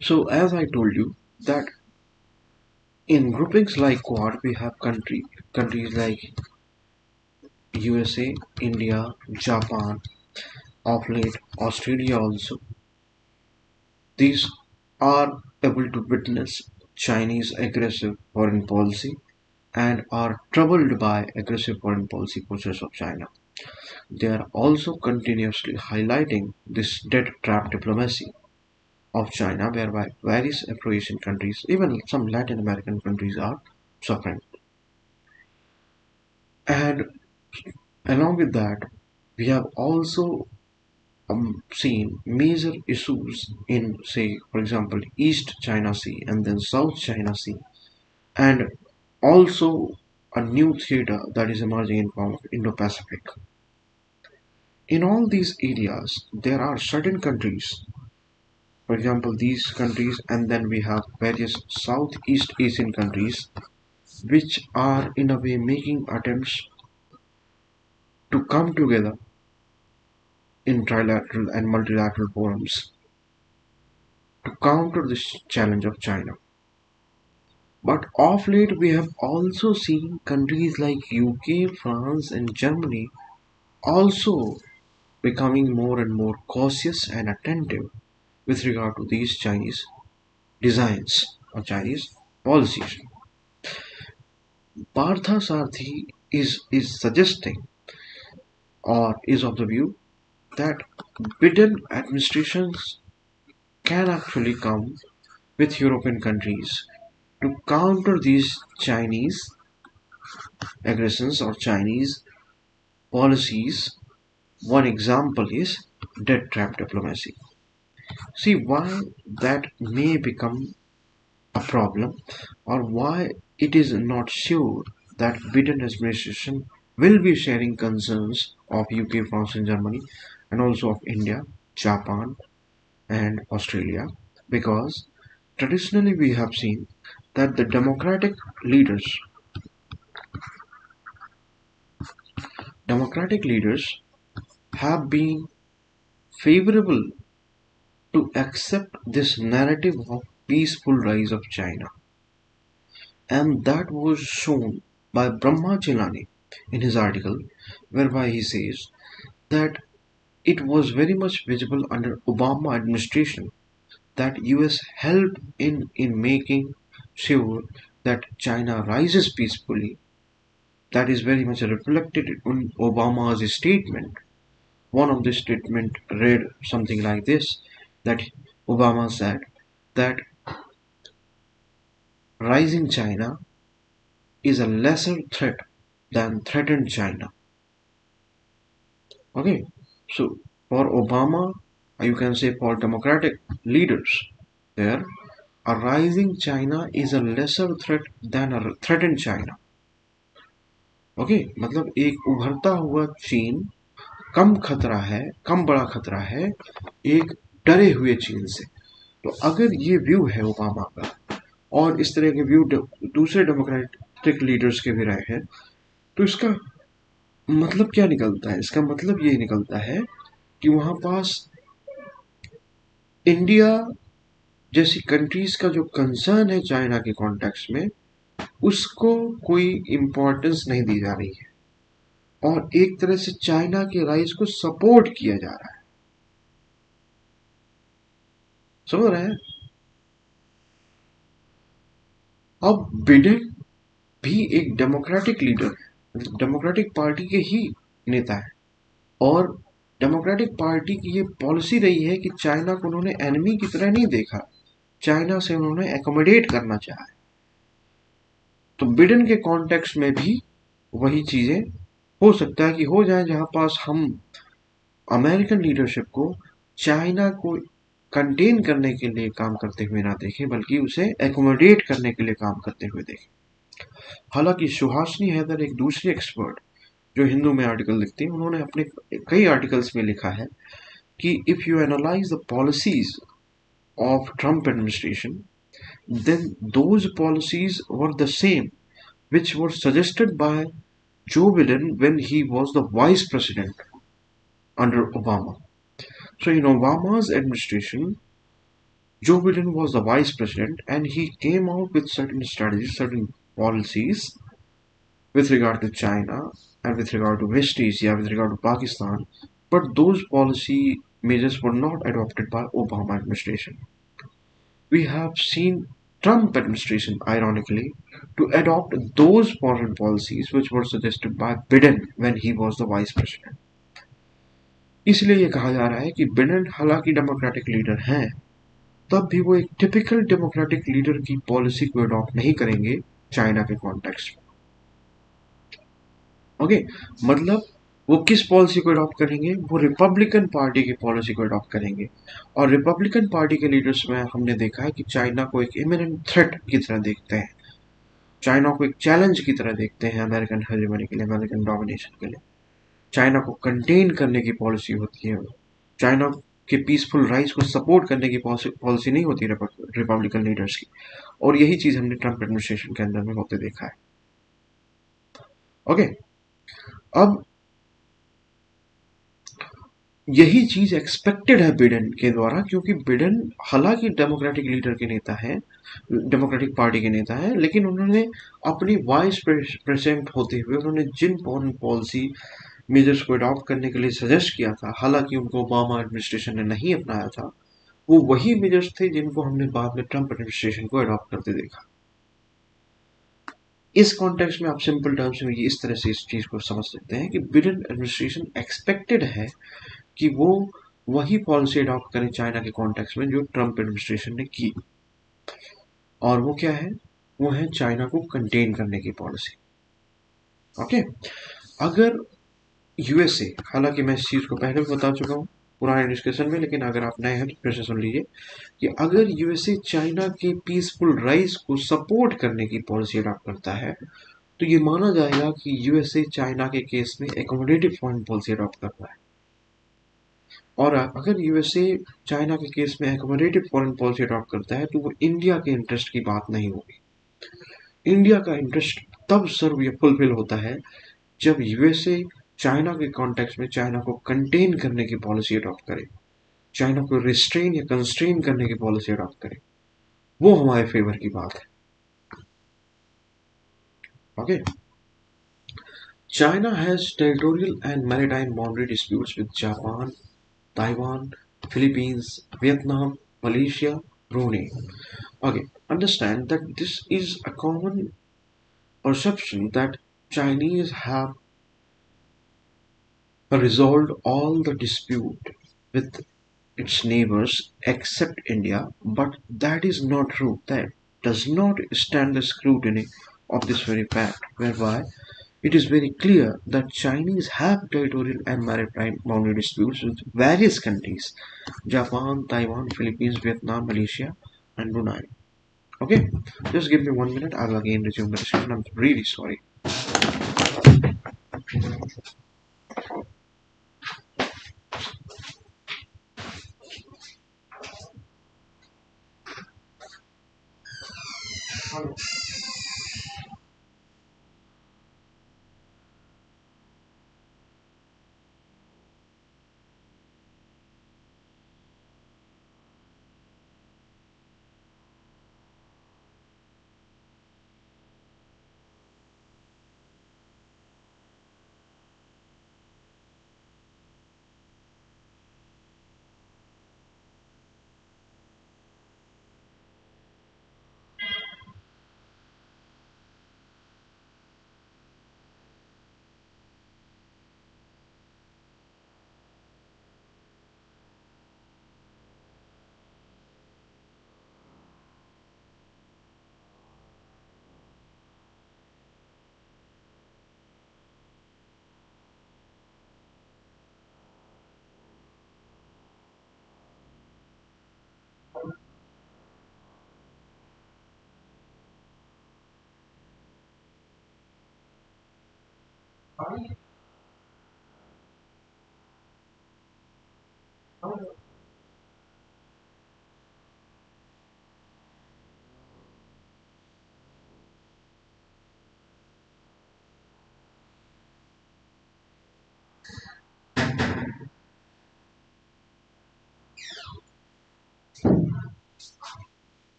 so as I told you that in groupings like Quad we have countries like USA, India, Japan, of late Australia also. These are able to witness Chinese aggressive foreign policy and are troubled by aggressive foreign policy process of China. They are also continuously highlighting this debt trap diplomacy of China, whereby various Afro-Asian countries, even some Latin American countries, are suffering. And along with that, we have also seen major issues in, say, for example, East China Sea and then South China Sea, and also a new theater that is emerging in form of Indo-Pacific. In all these areas, there are certain countries, for example, these countries, and then we have various Southeast Asian countries, which are in a way making attempts to come together in trilateral and multilateral forums to counter this challenge of China. But of late, we have also seen countries like UK, France, and Germany also becoming more and more cautious and attentive with regard to these Chinese designs or Chinese policies. Partha Sarthi is suggesting or is of the view that Biden administrations can actually come with European countries to counter these Chinese aggressions or Chinese policies. One example is debt trap diplomacy. See why that may become a problem or why it is not sure that Biden administration will be sharing concerns of UK, France and Germany and also of India, Japan and Australia, because traditionally we have seen that the democratic leaders have been favorable to accept this narrative of peaceful rise of China, and that was shown by Brahma Chilani in his article, whereby he says that it was very much visible under Obama administration that US helped in making sure that China rises peacefully. That is very much reflected in Obama's statement. One of the statement read something like this, that Obama said that rising China is a lesser threat than threatened China. Okay, so for Obama, you can say for democratic leaders, there a rising China is a lesser threat than a threatened China. Okay मतलब एक उभरता हुआ चीन कम खतरा है, कम बड़ा खतरा है एक डरे हुए चीन से. तो अगर ये व्यू है ओबामा का और इस तरह के व्यू दूसरे डेमोक्रेटिक लीडर्स के भी रहे हैं, तो इसका मतलब क्या निकलता है? इसका मतलब ये निकलता है कि वहां पास इंडिया जैसी कंट्रीज का जो कंसर्न है चाइना के कॉन्टेक्स्ट में, उसको कोई इम्पोर्टेंस नहीं दी जा रही है और एक तरह से चाइना के राइज को सपोर्ट किया जा रहा है. समझ रहे हैं? अब बिडेन भी एक डेमोक्रेटिक लीडर है, डेमोक्रेटिक पार्टी के ही नेता है। और डेमोक्रेटिक पार्टी की ये पॉलिसी रही है कि चाइना को उन्होंने एनिमी की तरह नहीं देखा, चाइना से उन्होंने एकोमोडेट करना चाहा। तो बिडेन के कॉन्टेक्स्ट में भी वही चीजें हो सकता है कि हो जाए, जहां पास हम अमेरिकन लीडरशिप को चाइना को कंटेन करने के लिए काम करते हुए ना देखें, बल्कि उसे एकोमोडेट करने के लिए काम करते हुए देखें। हालांकि सुहासिनी हैदर, एक दूसरी एक्सपर्ट जो हिंदू में आर्टिकल लिखती है, उन्होंने अपने कई आर्टिकल्स में लिखा है कि if you analyse the policies of Trump administration, then those policies were the same which were suggested by Joe Biden when he was the vice president under Obama. So in Obama's administration, Joe Biden was the vice president and he came out with certain strategies, certain policies with regard to China and with regard to West Asia, with regard to Pakistan. But those policy measures were not adopted by Obama administration. We have seen Trump administration, ironically, to adopt those foreign policies which were suggested by Biden when he was the vice president. इसलिए ये कहा जा रहा है कि Biden हालांकि democratic leader हैं, तब भी वो एक टिपिकल डेमोक्रेटिक लीडर की पॉलिसी को अडॉप्ट नहीं करेंगे चाइना के कॉन्टेक्स्ट में। ओके, मतलब वो किस पॉलिसी को अडॉप्ट करेंगे? वो रिपब्लिकन पार्टी की पॉलिसी को अडॉप्ट करेंगे। और रिपब्लिकन पार्टी के लीडर्स में हमने देखा है कि चाइना को एक इमिनेंट थ्रेट की तरह देखते हैं, चाइना को एक चैलेंज की तरह देखते हैं अमेरिकन हेजेमनी के लिए, अमेरिकन डोमिनेशन के लिए। चाइना को कंटेन करने की पॉलिसी होती है, चाइना के पीसफुल राइट्स को सपोर्ट करने की पॉलिसी नहीं होती रिपब्लिकन लीडर्स की। और यही चीज हमने ट्रम्प एडमिनिस्ट्रेशन के अंदर में होते देखा है। ओके, अब यही चीज एक्सपेक्टेड है बिडेन के द्वारा, क्योंकि बिडेन हालांकि डेमोक्रेटिक लीडर के नेता हैं, डेमोक्रेटिक पार्टी के नेता हैं, लेकिन उन्होंने अपनी वाइस प्रेसिडेंट होते हुए उन्होंने जिन फॉरेन पॉलिसी मेजर्स को अडॉप्ट करने के लिए सजेस्ट किया था, हालांकि उनको ओबामा एडमिनिस्ट्रेशन ने नहीं अपनाया था, वो वही मेजर्स थे जिनको हमने बाद में ट्रम्प एडमिनिस्ट्रेशन को अडॉप्ट करते देखा। इस कॉन्टेक्स्ट में आप सिंपल टर्म्स में इस तरह से इस चीज को समझ सकते हैं कि बिडेन एडमिनिस्ट्रेशन एक्सपेक्टेड है कि वो वही पॉलिसी अडॉप्ट करें चाइना के कॉन्टेक्स्ट में जो ट्रम्प एडमिनिस्ट्रेशन ने की। और वो क्या है? वो है चाइना को कंटेन करने की पॉलिसी। ओके, अगर यूएसए, हालांकि मैं इस चीज को पहले भी बता चुका हूं पुराने डिस्कशन में, लेकिन अगर आप नए हैं तो फिर से सुन लीजिए कि अगर यूएसए चाइना के पीसफुल राइज को सपोर्ट करने की पॉलिसी अडॉप्ट करता है, तो ये माना जाएगा कि यूएसए चाइना के केस में एकोमोडेटिव फॉरेन पॉलिसी अडॉप्ट कर रहा है। और अगर यूएसए चाइना के केस में एकोमोडेटिव फॉरेन पॉलिसी अडॉप्ट करता है, तो वो इंडिया के इंटरेस्ट की बात नहीं होगी। इंडिया का इंटरेस्ट तब सर्व या फुलफिल होता है जब यूएसए चाइना के कॉन्टेक्स्ट में चाइना को कंटेन करने की पॉलिसी अडॉप्ट करे, चाइना को रिस्ट्रेन या कंस्ट्रेन करने की पॉलिसी अडॉप्ट करे। वो हमारे फेवर की बात है। Okay, China has territorial and maritime boundary disputes with Japan, Taiwan, Philippines, Vietnam, Malaysia, Brunei. Okay, understand that this is a common perception that Chinese have resolved all the dispute with its neighbors except India, but that is not true. That does not stand the scrutiny of this very fact, whereby it is very clear that Chinese have territorial and maritime boundary disputes with various countries: Japan, Taiwan, Philippines, Vietnam, Malaysia, and Brunei. Okay, just give me 1 minute. I'll again resume the discussion. I'm really sorry.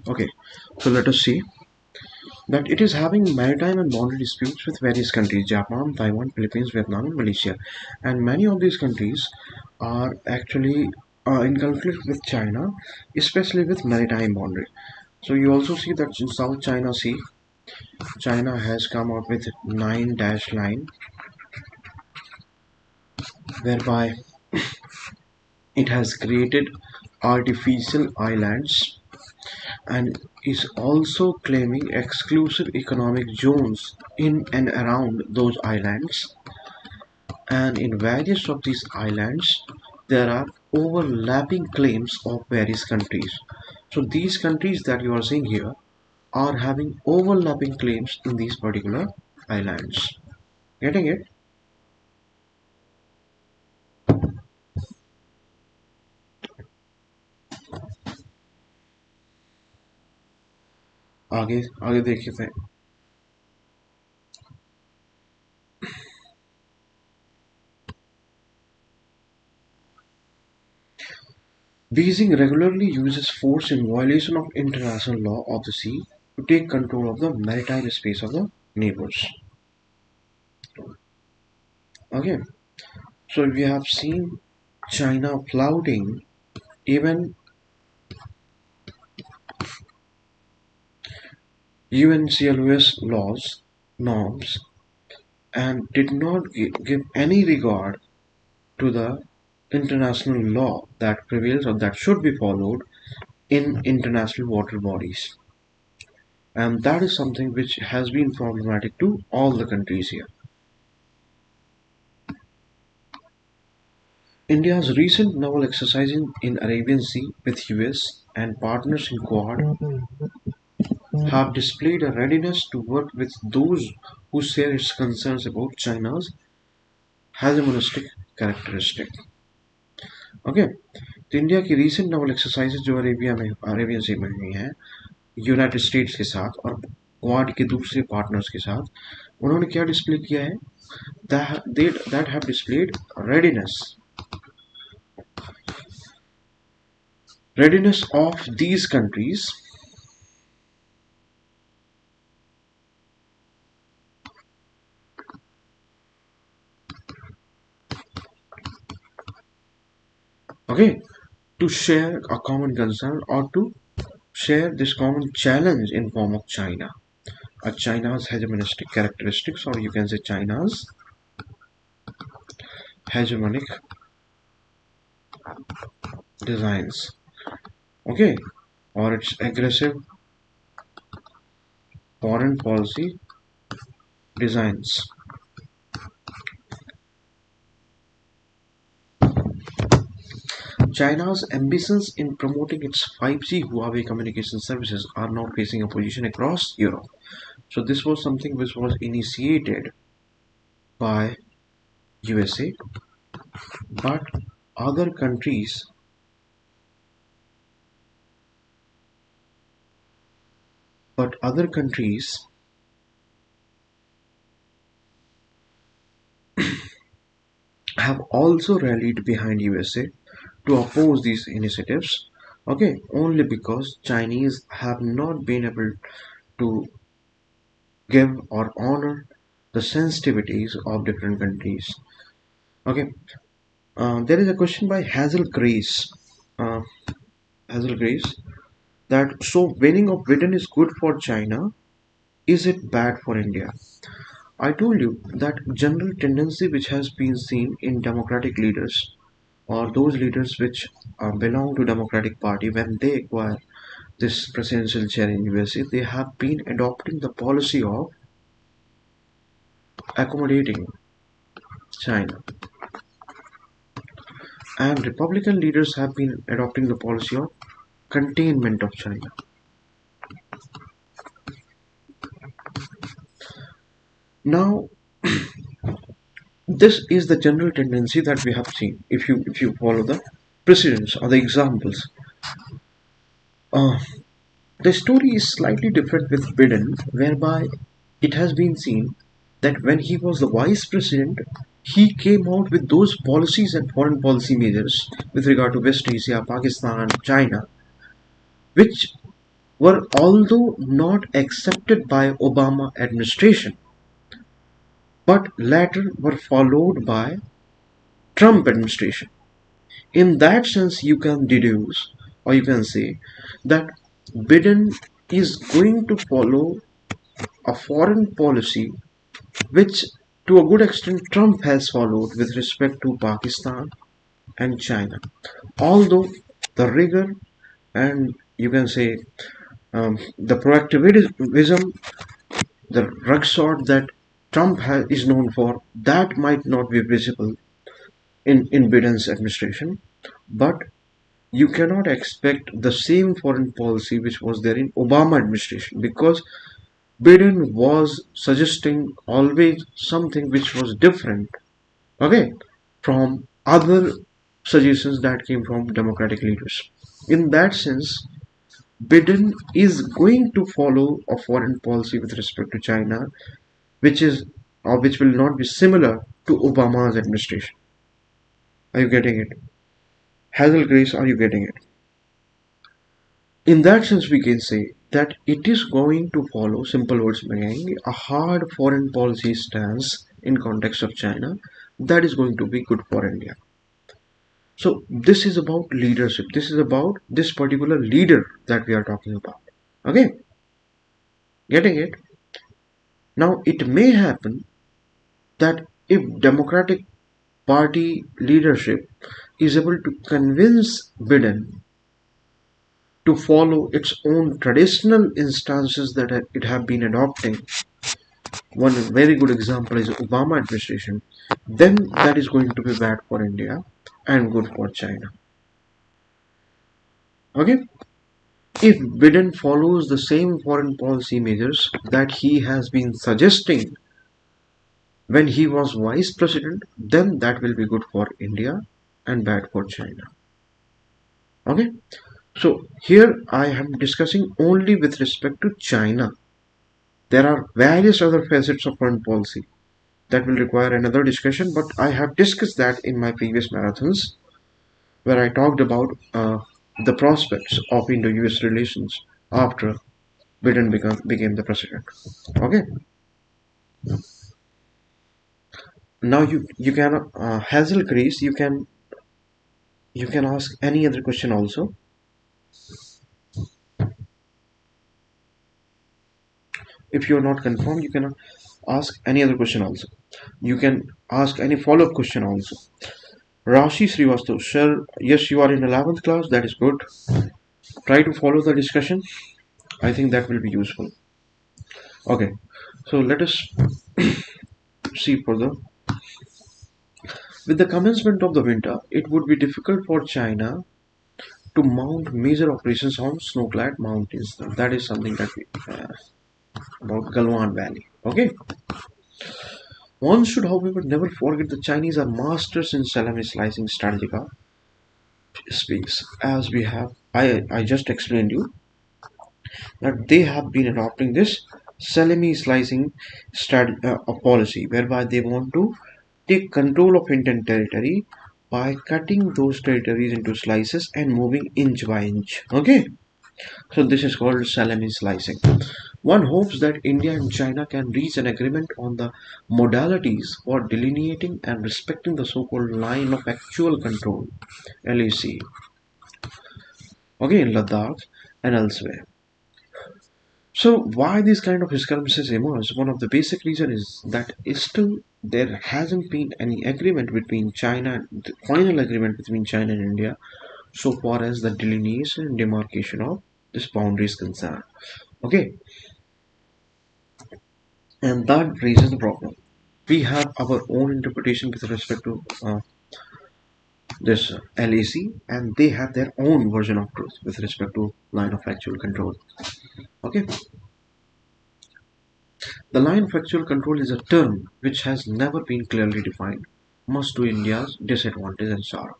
Okay, so let us see that it is having maritime and boundary disputes with various countries: Japan, Taiwan, Philippines, Vietnam, and Malaysia. And many of these countries are actually in conflict with China, especially with maritime boundary. So you also see that in South China Sea, China has come up with 9-line, whereby it has created artificial islands and is also claiming exclusive economic zones in and around those islands. And in various of these islands, there are overlapping claims of various countries. So these countries that you are seeing here are having overlapping claims in these particular islands. Getting it? आगे आगे देखिए थे. Beijing regularly uses force in violation of international law of the sea to take control of the maritime space of the neighbors. Okay, so we have seen China flouting even UNCLOS laws, norms, and did not give any regard to the international law that prevails or that should be followed in international water bodies. And that is something which has been problematic to all the countries here. India's recent naval exercises in Arabian Sea with US and partners in Quad have displayed a readiness to work with those who share its concerns about China's hegemonistic characteristic. Okay, तो India की recent novel exercises जो Arabian सी में हुई हैं United states के साथ और quad के दूसरे पार्टनर्स के साथ, उन्होंने क्या डिस्प्ले किया है? That have displayed readiness of these countries okay to share a common concern or to share this common challenge in form of China's hegemonistic characteristics, or you can say China's hegemonic designs, okay, or its aggressive foreign policy designs. China's ambitions in promoting its 5G Huawei communication services are now facing opposition across Europe. So this was something which was initiated by USA, but other countries but other countries have also rallied behind USA to oppose these initiatives, okay, only because Chinese have not been able to give or honor the sensitivities of different countries. Okay, there is a question by uh, Hazel Grace, that so winning of Britain is good for China, is it bad for India? I told you that general tendency which has been seen in democratic leaders or those leaders which belong to Democratic Party, when they acquire this presidential chair in USA, they have been adopting the policy of accommodating China, and Republican leaders have been adopting the policy of containment of China. Now, this is the general tendency that we have seen. If you follow the precedents or the examples, uh, the story is slightly different with Biden, whereby it has been seen that when he was the vice president, he came out with those policies and foreign policy measures with regard to West Asia, Pakistan, China, which were although not accepted by Obama administration, but later were followed by Trump administration. In that sense, you can deduce, or you can say, that Biden is going to follow a foreign policy which, to a good extent, Trump has followed with respect to Pakistan and China. Although the rigor and you can say the proactivism, the rugged that is known for, that might not be visible in Biden's administration, but you cannot expect the same foreign policy which was there in Obama administration, because Biden was suggesting always something which was different, okay, from other suggestions that came from Democratic leaders. In that sense, Biden is going to follow a foreign policy with respect to China, which is or which will not be similar to Obama's administration. Are you getting it? Hazel Grace, are you getting it? In that sense, we can say that it is going to follow, simple words meaning, a hard foreign policy stance in context of China that is going to be good for India. So this is about leadership. This is about this particular leader that we are talking about. Okay, getting it? Now it may happen that if Democratic Party leadership is able to convince Biden to follow its own traditional instances that it have been adopting. One very good example is Obama administration. Then that is going to be bad for India and good for China. Okay? If Biden follows the same foreign policy measures that he has been suggesting when he was vice president, then that will be good for India and bad for China. Okay? So here I am discussing only with respect to China. There are various other facets of foreign policy that will require another discussion, but I have discussed that in my previous marathons where I talked about the prospects of Indo-US relations after Biden became the president. Okay, now you can Hazel Grace, you can ask any other question also. If you are not confirmed, you can ask any other question also. You can ask any follow-up question also. Rashi Srivastav, sir, yes, you are in 11th class, that is good. Try to follow the discussion. I think that will be useful. Okay, so let us see further. With the commencement of the winter, it would be difficult for China to mount major operations on snow-clad mountains. That is something that we about Galwan Valley. Okay. One should, however, never forget the Chinese are masters in salami slicing strategica space, as we have I just explained you that they have been adopting this salami slicing policy, whereby they want to take control of Indian territory by cutting those territories into slices and moving inch by inch. Okay, so this is called salami slicing. One hopes that India and China can reach an agreement on the modalities for delineating and respecting the so-called line of actual control (LAC), okay, in Ladakh and elsewhere. So why these kind of skirmishes emerge? One of the basic reasons is that still there hasn't been any agreement between China, the final agreement between China and India, so far as the delineation and demarcation of this boundary is concerned. Okay, and that raises the problem. We have our own interpretation with respect to this LAC, and they have their own version of truth with respect to line of actual control. Okay, The line of actual control is a term which has never been clearly defined, much to India's disadvantage and sorrow.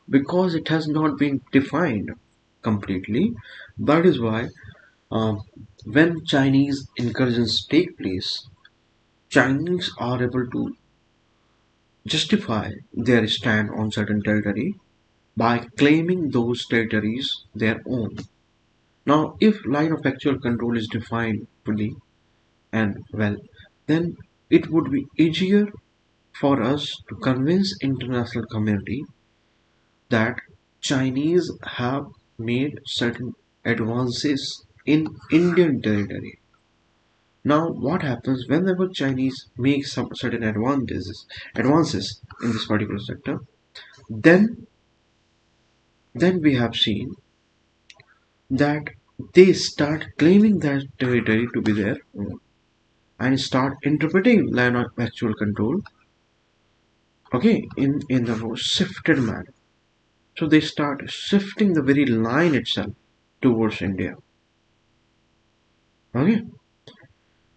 Because it has not been defined completely, that is why um, when Chinese incursions take place, Chinese are able to justify their stand on certain territory by claiming those territories their own. Now, if line of actual control is defined fully and well, then it would be easier for us to convince international community that Chinese have made certain advances in Indian territory. Now, what happens whenever Chinese make some certain advances in this particular sector? Then, then we have seen that they start claiming that territory to be their own and start interpreting line of actual control, okay, in the most shifted manner. So they start shifting the very line itself towards India. Okay.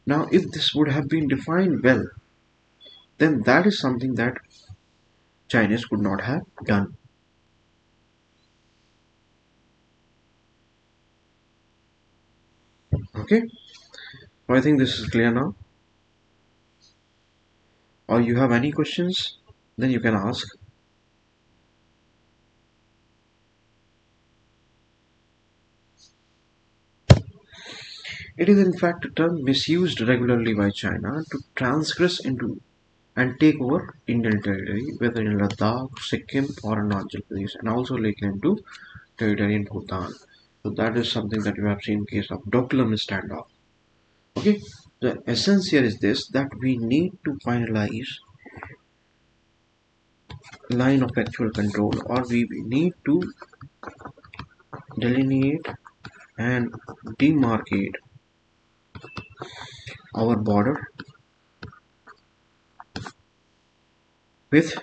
Now, if this would have been defined well, then that is something that Chinese could not have done. Okay. So I think this is clear now. Or you have any questions? Then you can ask. It is in fact a term misused regularly by China to transgress into and take over Indian territory, whether in Ladakh, Sikkim, or Arunachal Pradesh, and also lay claim to territory in Bhutan. So that is something that you have seen in case of Doklam standoff. Okay, the essence here is this, that we need to finalize line of actual control, or we need to delineate and demarcate our border with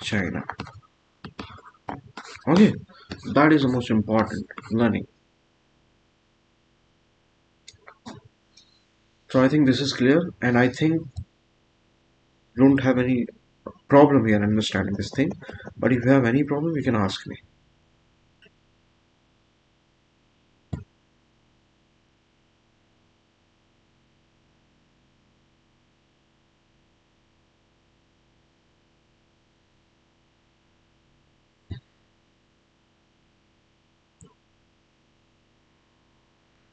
China. Okay, that is the most important learning. So I think this is clear, and I think don't have any problem here understanding this thing. But if you have any problem, you can ask me.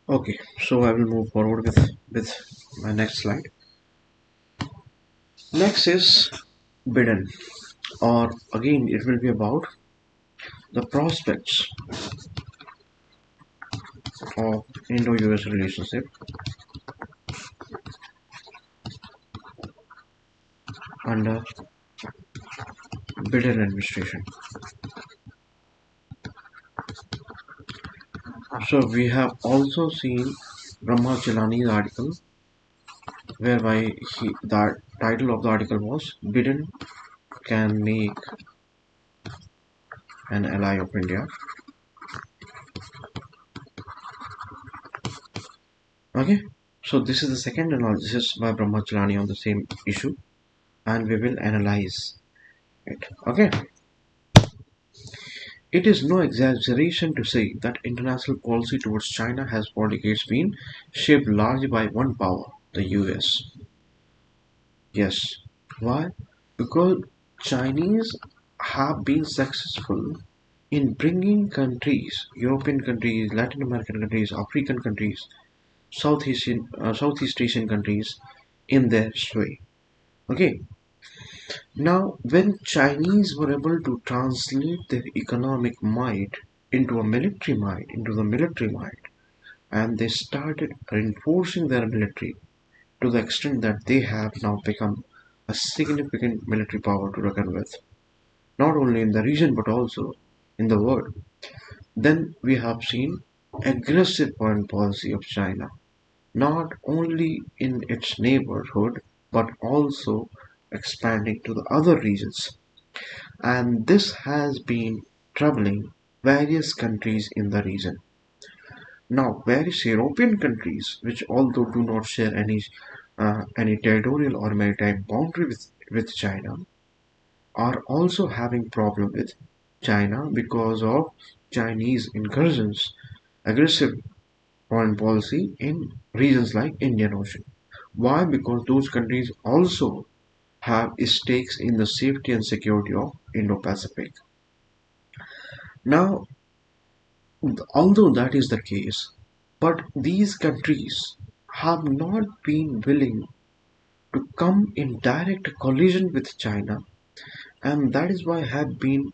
Okay, so I will move forward with my next slide. Next is bidden, or again it will be about the prospects of Indo-US relationship under Biden administration. So we have also seen Brahmachalani's article, whereby the title of the article was Biden can make an ally of India. Okay, so this is the second analysis by Brahmachalani on the same issue, and we will analyze it. Okay, it is no exaggeration to say that international policy towards China has for decades been shaped largely by one power, the US. Yes. Why? Because Chinese have been successful in bringing countries, European countries, Latin American countries, African countries, Southeast Asian countries in their sway. Okay. Now, when Chinese were able to translate their economic might into a military might, into the military might, and they started reinforcing their military to the extent that they have now become a significant military power to reckon with, not only in the region but also in the world. Then we have seen aggressive foreign policy of China, not only in its neighborhood but also expanding to the other regions. And this has been troubling various countries in the region. Now, various European countries, which although do not share any any territorial or maritime boundary with China, are also having problem with China because of Chinese incursions, aggressive foreign policy in regions like Indian Ocean. Why? Because those countries also have stakes in the safety and security of Indo-Pacific. Now, although that is the case, but these countries have not been willing to come in direct collision with China, and that is why have been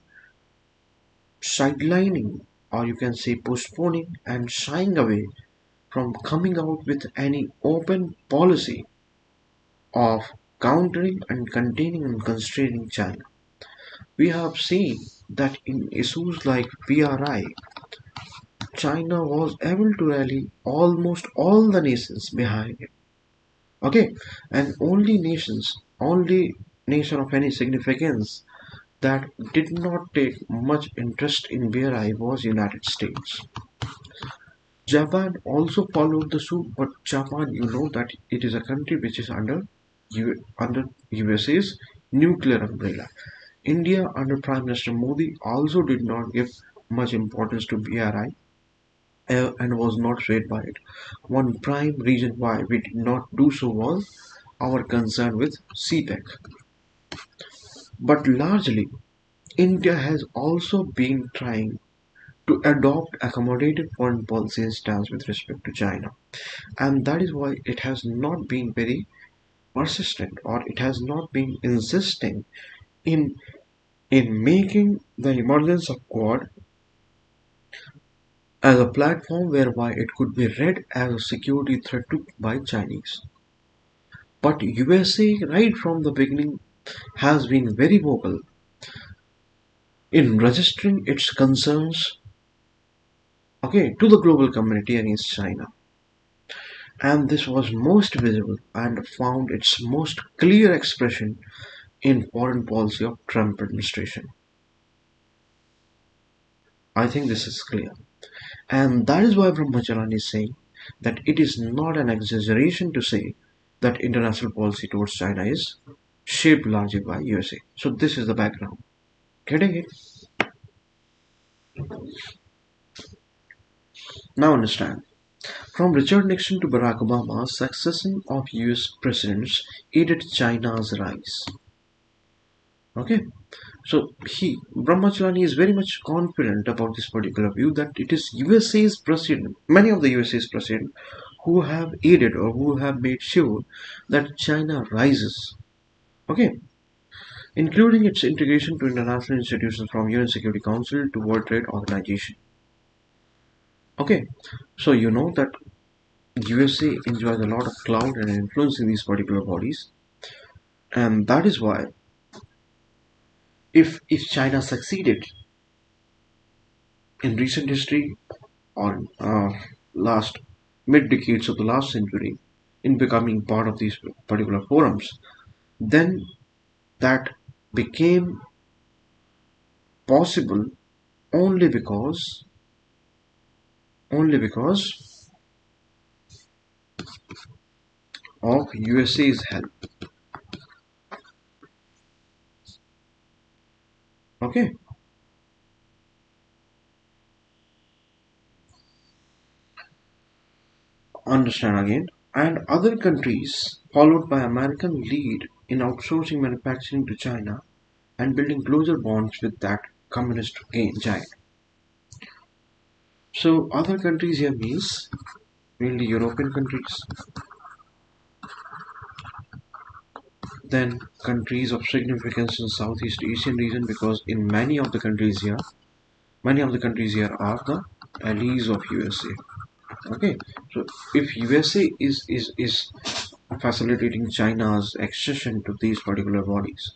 sidelining, or you can say postponing and shying away from coming out with any open policy of countering and containing and constraining China. We have seen that in issues like BRI, China was able to rally almost all the nations behind it. Okay, and only nation of any significance that did not take much interest in BRI was United States. Japan also followed the suit, but Japan, you know that it is a country which is under USA's nuclear umbrella. India under Prime Minister Modi also did not give much importance to BRI and was not swayed by it. One prime reason why we did not do so was our concern with CPEC. But largely, India has also been trying to adopt accommodative foreign policy stance with respect to China, and that is why it has not been very persistent, or it has not been insisting in making the emergence of Quad as a platform whereby it could be read as a security threat by Chinese. But USA right from the beginning has been very vocal in registering its concerns, okay, to the global community against China. And this was most visible and found its most clear expression in foreign policy of Trump administration. I think this is clear. And that is why Brahmacharyan is saying that it is not an exaggeration to say that international policy towards China is shaped largely by USA. So this is the background. Getting it? Now understand. From Richard Nixon to Barack Obama, succession of US presidents aided China's rise. Okay, so Brahmacharya is very much confident about this particular view that it is USA's president, many of the USA's president, who have aided or who have made sure that China rises. Okay, including its integration to international institutions from UN Security Council to World Trade Organization. Okay, so you know that USA enjoys a lot of clout and influence in these particular bodies, and that is why if China succeeded in recent history or last mid decades of the last century in becoming part of these particular forums, then that became possible only because of USA's help. Okay, understand again. And other countries followed by American lead in outsourcing manufacturing to China and building closer bonds with that communist giant. So other countries here means mainly European countries, then countries of significance in Southeast Asian region, because in many of the countries here are the allies of USA. Okay, so if USA is facilitating China's accession to these particular bodies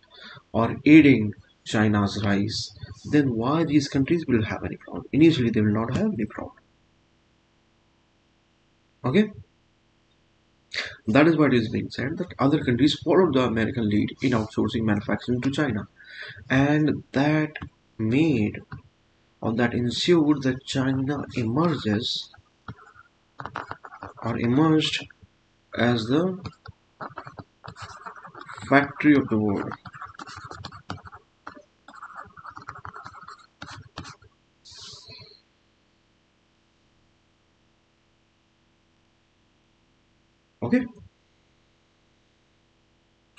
or aiding China's rise, then why these countries will have any problem? Initially, they will not have any problem. Okay, that is what is being said that other countries followed the American lead in outsourcing manufacturing to China, and that made or that ensured that China emerged as the factory of the world. Okay,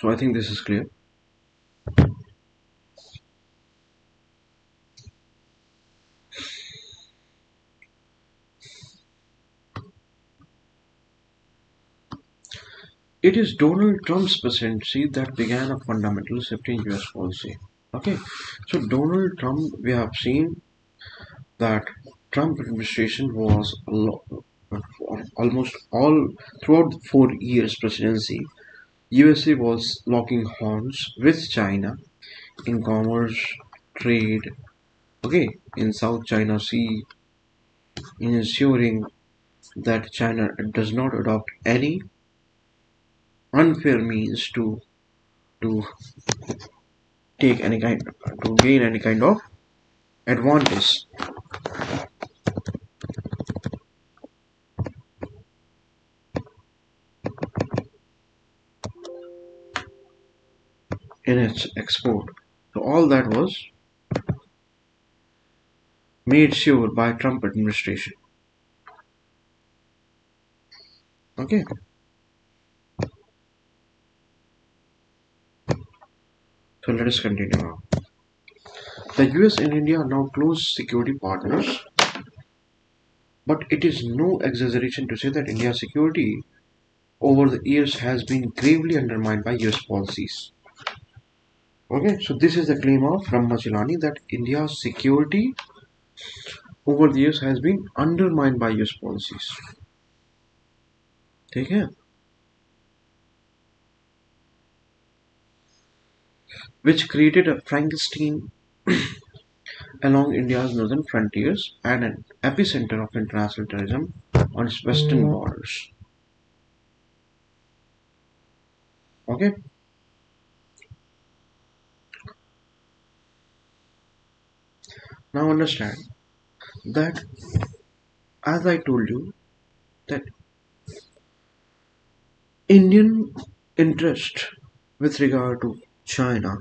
so I think this is clear. It is Donald Trump's presidency that began a fundamental shift in US policy. Okay, so Donald Trump, we have seen that Trump administration was almost all throughout the 4 years presidency. USA was locking horns with China in commerce, trade, okay, in South China Sea, in ensuring that China does not adopt any unfair means to take any kind to gain any kind of advantage in its export. So all that was made sure by Trump administration. Okay. So let us continue now. The US and India are now close security partners, but it is no exaggeration to say that India's security over the years has been gravely undermined by US policies. Okay, so this is the claim of Brahmacharani that India's security over the years has been undermined by US policies. ठीक है? Which created a Frankenstein along India's northern frontiers and an epicenter of international terrorism on its western borders. Okay? Now understand that, as I told you, that Indian interest with regard to China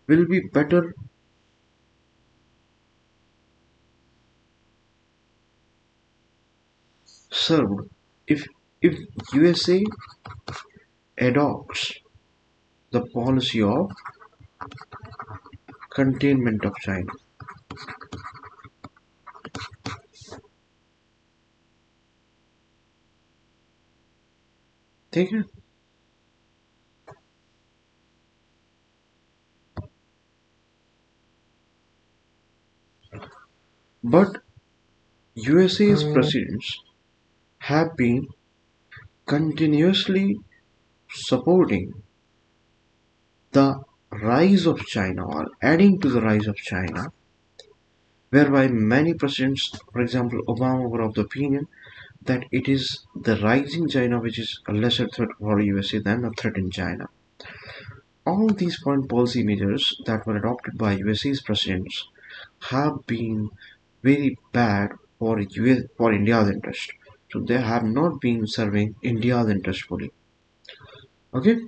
will be better served if USA adopts the policy of containment of China. ठीक है? But USA's presidents have been continuously supporting the rise of China or adding to the rise of China, whereby many presidents, for example Obama, were of the opinion that it is the rising China which is a lesser threat for USA than a threat in China. All these foreign policy measures that were adopted by USA's presidents have been very bad for India's interest. So they have not been serving India's interest fully. Okay?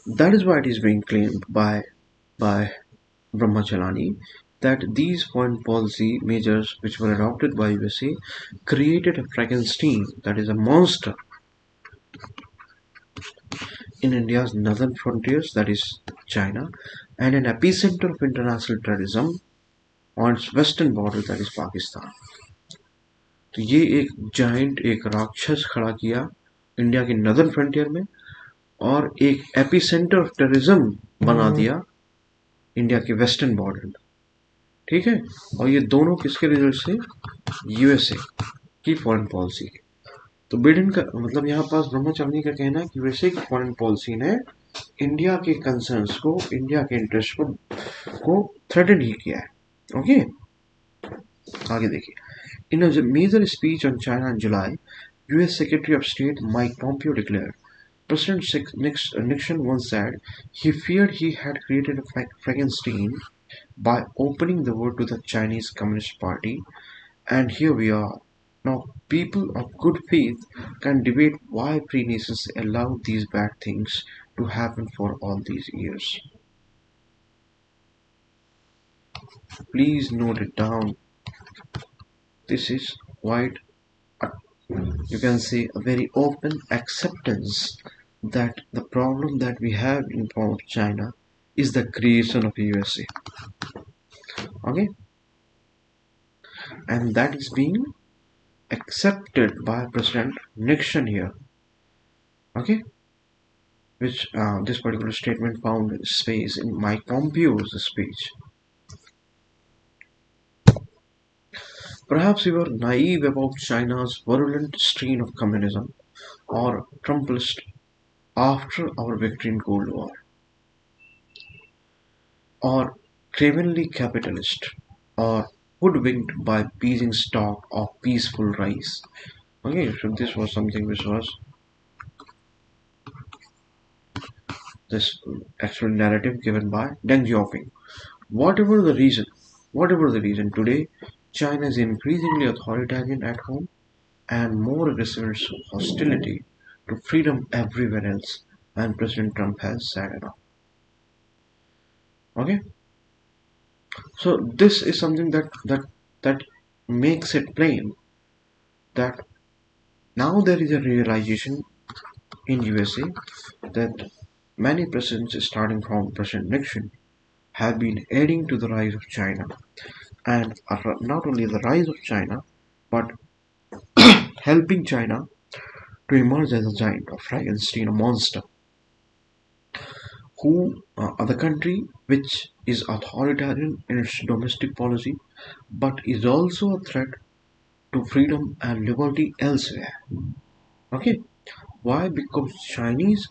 That is why it is being claimed by Brahmacharani that these foreign policy measures which were adopted by USA created a Frankenstein, that is a monster, in India's northern frontiers, that is China, and an epicenter of international terrorism on its western border, that is Pakistan. तो ये एक giant, एक राक्षस खड़ा किया India के northern frontier में और एक एपिसेंटर ऑफ टेररिज्म बना दिया इंडिया के वेस्टर्न बॉर्डर में. ठीक है? और ये दोनों किसके रिजल्ट से? यूएसए की फॉरेन पॉलिसी के. तो बिडेन का मतलब यहाँ पास ब्रह्मचारिणी का कहना है कि यूएसए की फॉरेन पॉलिसी ने इंडिया के कंसर्न्स को, इंडिया के इंटरेस्ट को थ्रेटन ही किया है. ओके, आगे देखिए. In a major speech on China in July, U.S. Secretary of State Mike Pompeo declared, President Nixon once said he feared he had created a Frankenstein by opening the war to the Chinese Communist Party, and here we are. Now, people of good faith can debate why free nations allowed these bad things to happen for all these years. Please note it down. This is quite, a, you can say, a very open acceptance that the problem that we have in form of China is the creation of USA. Okay, and that is being accepted by President Nixon here. Okay, which this particular statement found space in Mike Pompeo's speech. Perhaps we were naive about China's virulent strain of communism or Trumpist after our victory in Cold War, or cravenly capitalist, or hoodwinked by peasing stock of peaceful rise. Okay, so this was something which was this actual narrative given by Deng Xiaoping. Whatever the reason, whatever the reason, today China is increasingly authoritarian at home and more aggressive in its hostility to freedom everywhere else, and President Trump has said enough. Okay, so this is something that makes it plain that now there is a realization in USA that many presidents, starting from President Nixon, have been aiding to the rise of China, and not only the rise of China, but helping China to emerge as a giant, a Frankenstein, a monster, who are the country which is authoritarian in its domestic policy, but is also a threat to freedom and liberty elsewhere. Okay, why? Because Chinese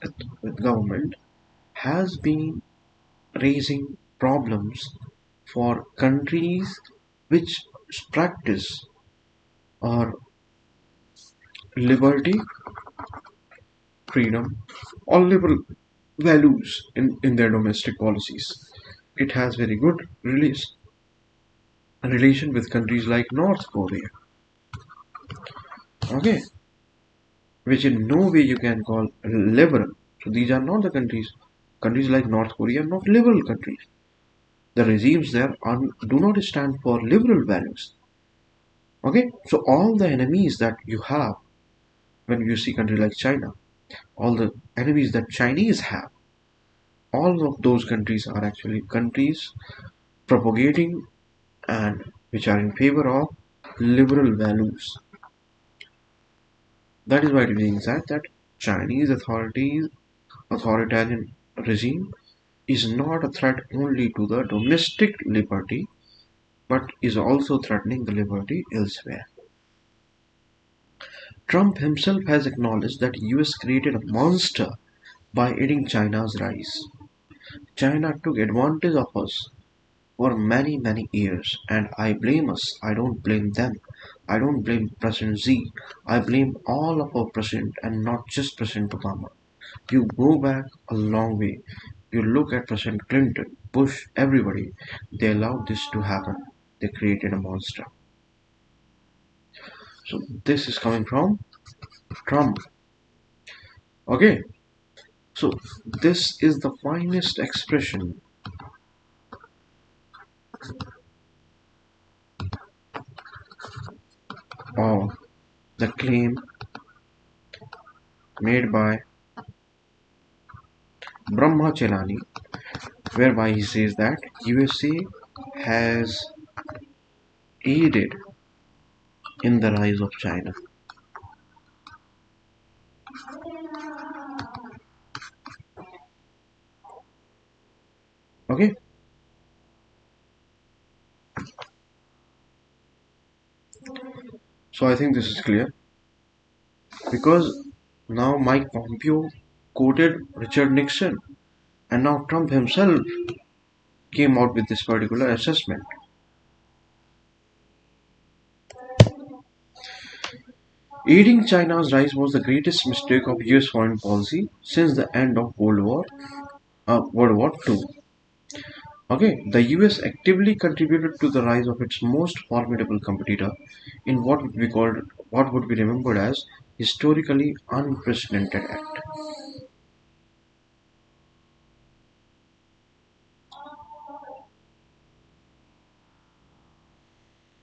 government has been raising problems for countries which practice or liberty, freedom, or liberal values in their domestic policies. It has very good relation with countries like North Korea, okay, which in no way you can call liberal. So these are not the countries. Countries like North Korea are not liberal countries. The regimes there do not stand for liberal values. Okay, so all the enemies that you have when you see country like China, all the enemies that Chinese have, all of those countries are actually countries propagating and which are in favor of liberal values. That is why it is being said that Chinese authoritarian regime is not a threat only to the domestic liberty, but is also threatening the liberty elsewhere. Trump himself has acknowledged that US created a monster by aiding China's rise. China took advantage of us for many, many years, and I blame us. I don't blame them. I don't blame President Xi. I blame all of our president and not just President Obama. You go back a long way. You look at President Clinton, Bush, everybody. They allowed this to happen. They created a monster. So this is coming from Trump. Okay. So this is the finest expression of the claim made by Brahma Chelani, whereby he says that USA has aided in the rise of China. Okay, so I think this is clear because now Mike Pompeo quoted Richard Nixon, and now Trump himself came out with this particular assessment. Aiding China's rise was the greatest mistake of US foreign policy since the end of World War II. Okay, the US actively contributed to the rise of its most formidable competitor in what we called what would be remembered as historically unprecedented act.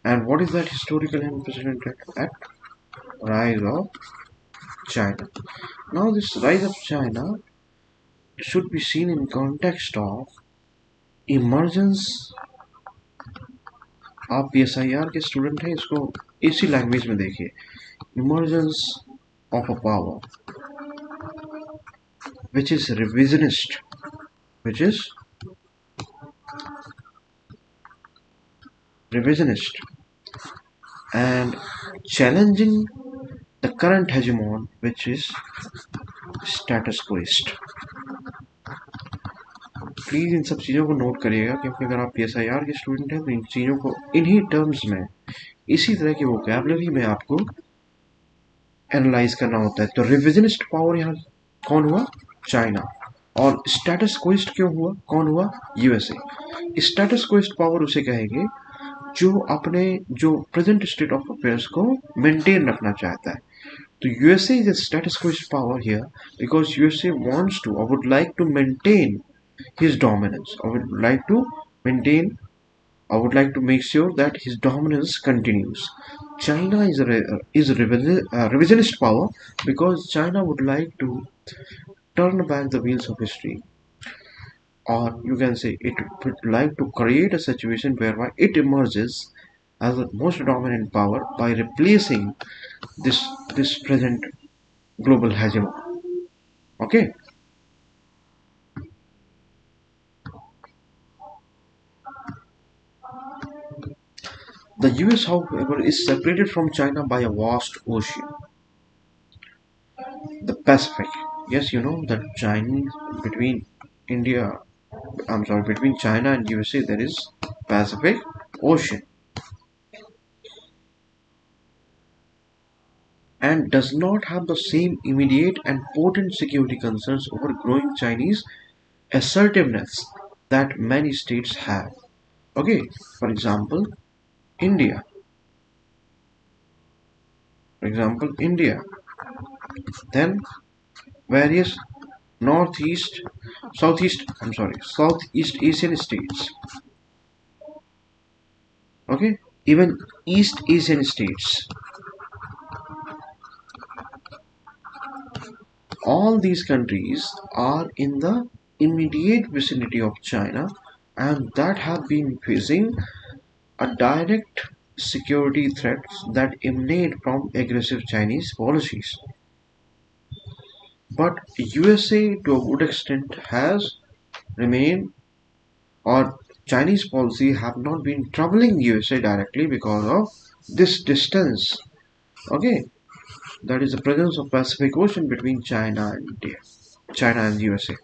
And what is that historically unprecedented act? Rise of China. Now, this rise of China should be seen in context of emergence. आप PSIR के student हैं, इसको इसी language में देखिए. Emergence of a power which is revisionist, which is revisionist and challenging the current hegemon, which is status quoist. Please इन सब चीज़ों को नोट करिएगा, क्योंकि अगर आप PSIR के स्टूडेंट हैं तो इन चीज़ों को इन्हीं टर्म्स में, इसी तरह की वोकैबुलरी में आपको एनालाइज करना होता है. तो रिविजनिस्ट पावर यहाँ कौन हुआ? चाइना. और स्टेटस क्विस्ट क्यों हुआ? कौन हुआ? यूएसए. स्टेटस क्विस्ट पावर उसे कहेंगे जो अपने जो प्रेजेंट स्टेट ऑफ अफेयर्स को मेंटेन रखना चाहता है. तो USA is a status quo power here because USA wants to or would like to maintain his dominance. Maintain I would like to make sure that his dominance continues. China is a revisionist power because China would like to turn back the wheels of history, or you can say it would like to create a situation whereby it emerges as the most dominant power by replacing this present global hegemon. Okay. The US, however, is separated from China by a vast ocean, the Pacific. Yes, you know that Chinese between India, I'm sorry, between China and USA there is Pacific Ocean, and does not have the same immediate and potent security concerns over growing Chinese assertiveness that many states have. Okay, for example, India. For example, India. Then various northeast, Southeast Asian states. Okay, even East Asian states. All these countries are in the immediate vicinity of China and that have been facing a direct security threats that emanate from aggressive Chinese policies. But USA to a good extent has remained, or Chinese policy have not been troubling USA directly because of this distance. Okay, that is the presence of Pacific Ocean between China and India, China and USA.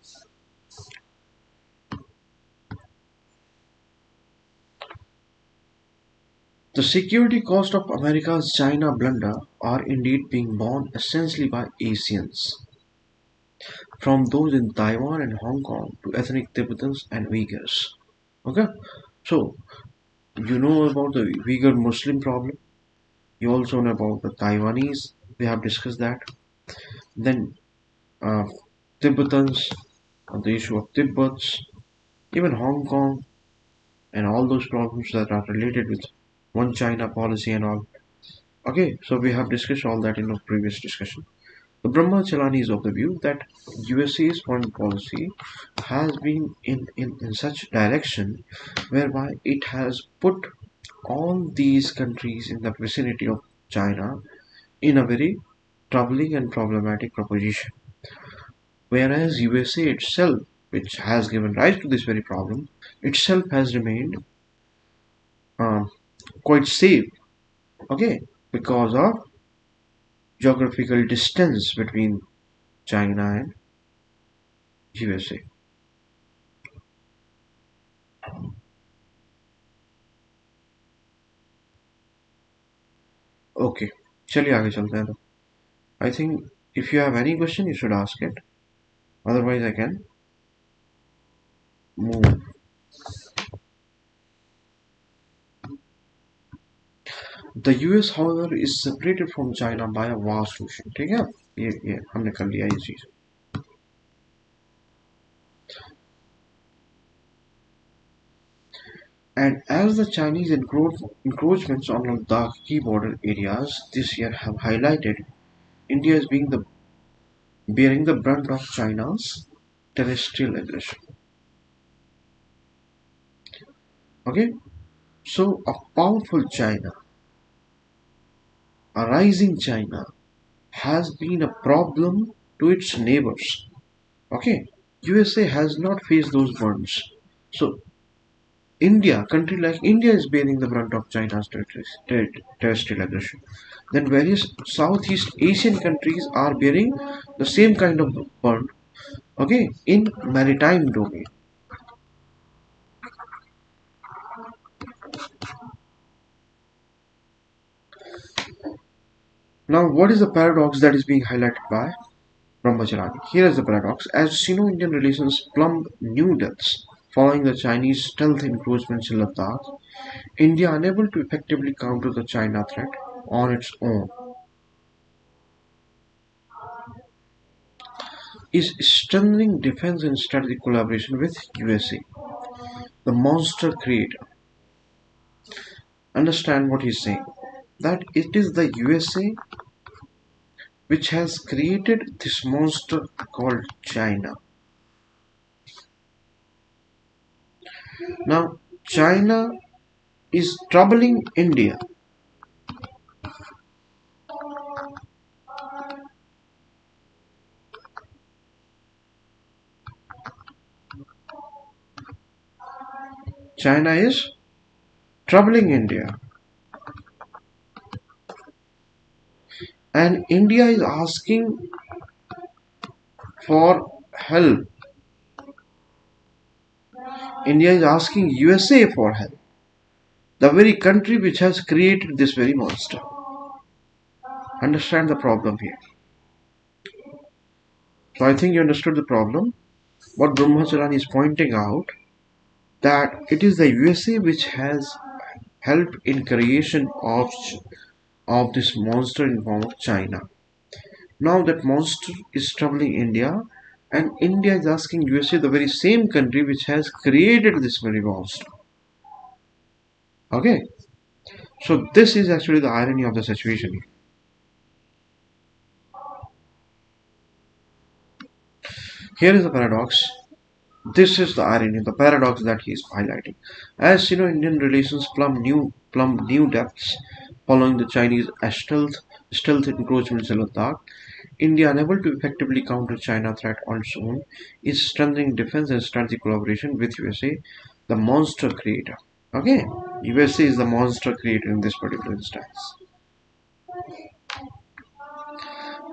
The security cost of America's China blunder are indeed being borne essentially by Asians, from those in Taiwan and Hong Kong to ethnic Tibetans and Uyghurs. Okay, so you know about the Uyghur Muslim problem. You also know about the Taiwanese. We have discussed that. Then uh, Tibetans, the issue of Tibbets, even Hong Kong, and all those problems that are related with one China policy and all. Okay, so we have discussed all that in a previous discussion. The Brahma Chalani is of the view that USA's foreign policy has been in such direction whereby it has put all these countries in the vicinity of China in a very troubling and problematic proposition. Whereas USA itself, which has given rise to this very problem, itself has remained um, quite safe, okay, because of geographical distance between China and USA. Okay, चलिए आगे चलते हैं. तो I think if you have any question you should ask it, otherwise I can move. The US, however, is separated from China by a vast ocean. ठीक है, ये हमने कर लिया ये चीज. And as the Chinese encroachments on the key border areas this year have highlighted India as bearing the brunt of China's terrestrial aggression. Okay, so a powerful China, a rising China, has been a problem to its neighbors. Okay, USA has not faced those burdens. So India, country like India is bearing the brunt of China's terrestrial aggression. Then various Southeast Asian countries are bearing the same kind of burden, okay, in maritime domain. Now, what is the paradox that is being highlighted by Brahmacharani? Here is the paradox. As Sino-Indian relations plumbed new depths following the Chinese stealth encroachments in Ladakh, India, unable to effectively counter the China threat on its own, is strengthening defense and strategic collaboration with USA, the monster creator. Understand what he's saying. That it is the USA which has created this monster called China. Now, China is troubling India. China is troubling India. And India is asking for help. India is asking USA for help. The very country which has created this very monster. Understand the problem here. So I think you understood the problem. What Brahmacharani is pointing out, that it is the USA which has helped in creation of this monster in form of China. Now that monster is troubling India, and India is asking USA, the very same country which has created this very monster. Okay, so this is actually the irony of the situation here. Here is the paradox. This is the irony, the paradox that he is highlighting. As you know, Indian relations plumb new depths following the Chinese stealth encroachments in Ladakh. India, unable to effectively counter China threat on its own, is strengthening defense and strategic collaboration with USA, the monster creator. Okay, USA is the monster creator in this particular instance.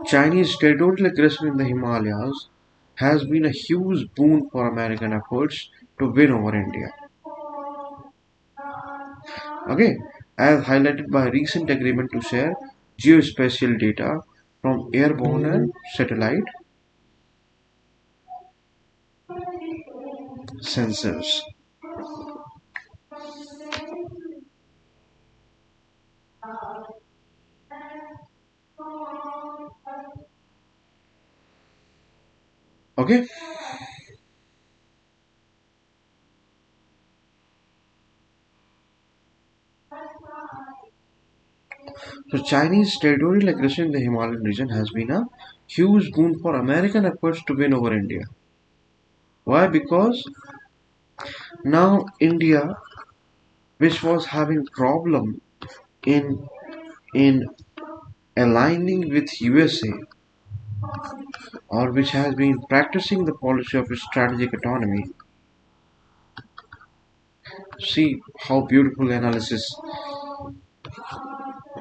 Chinese territorial aggression in the Himalayas has been a huge boon for American efforts to win over India. Okay, as highlighted by a recent agreement to share geospatial data from airborne and satellite sensors. Okay, so Chinese territorial aggression in the Himalayan region has been a huge boon for American efforts to win over India. Why? Because now India, which was having problem in in aligning with USA, or which has been practicing the policy of strategic autonomy. See how beautiful analysis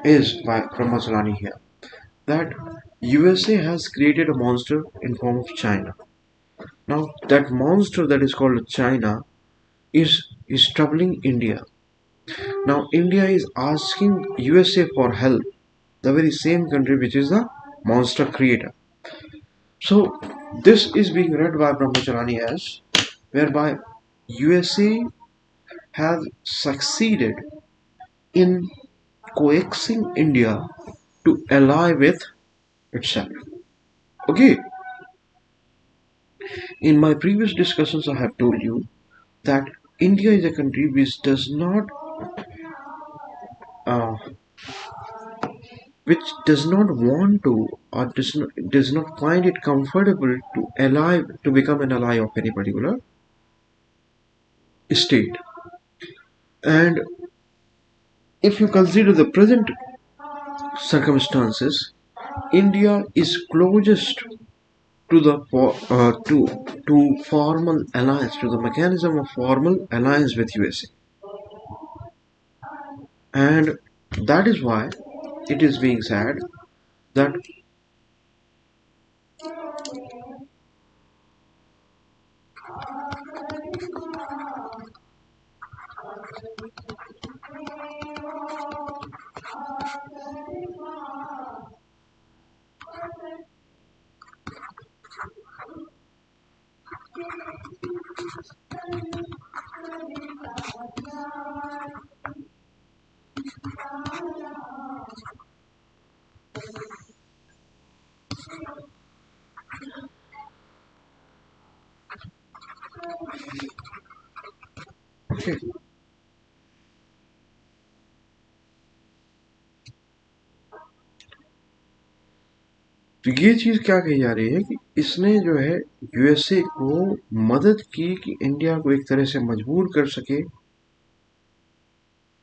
is by Brahmacharani here. That USA has created a monster in form of China. Now that monster that is called China is troubling India. Now India is asking USA for help, the very same country which is the monster creator. So this is being read by Brahmacharani as whereby USA have succeeded in coaxing India to ally with itself. Okay, in my previous discussions, I have told you that India is a country uh, which does not want to or does not find it comfortable to become an ally of any particular state. And if you consider the present circumstances, India is closest to the formal alliance, to the mechanism of formal alliance with USA, and that is why it is being said that okay, तो ये चीज क्या कही जा रही है कि इसने जो है यूएसए को मदद की कि इंडिया को एक तरह से मजबूर कर सके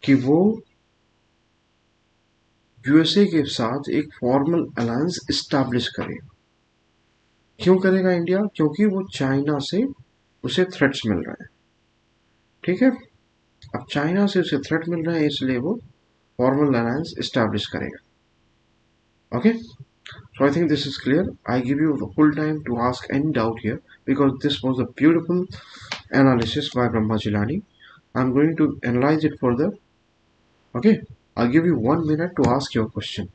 कि वो यूएसए के साथ एक फॉर्मल अलायंस इस्टेब्लिश करे। क्यों करेगा इंडिया? क्योंकि वो चाइना से उसे थ्रेट्स मिल रहे हैं। ठीक है, अब चाइना से उसे थ्रेट मिल रहे हैं, इसलिए वो फॉर्मल अलायंस इस्टेब्लिश करेगा। Okay, so I think this is clear. I give you the full time to ask any doubt here because this was a beautiful analysis by Brahma Jilani. I'm going to analyze it further. Okay, I'll give you 1 minute to ask your question.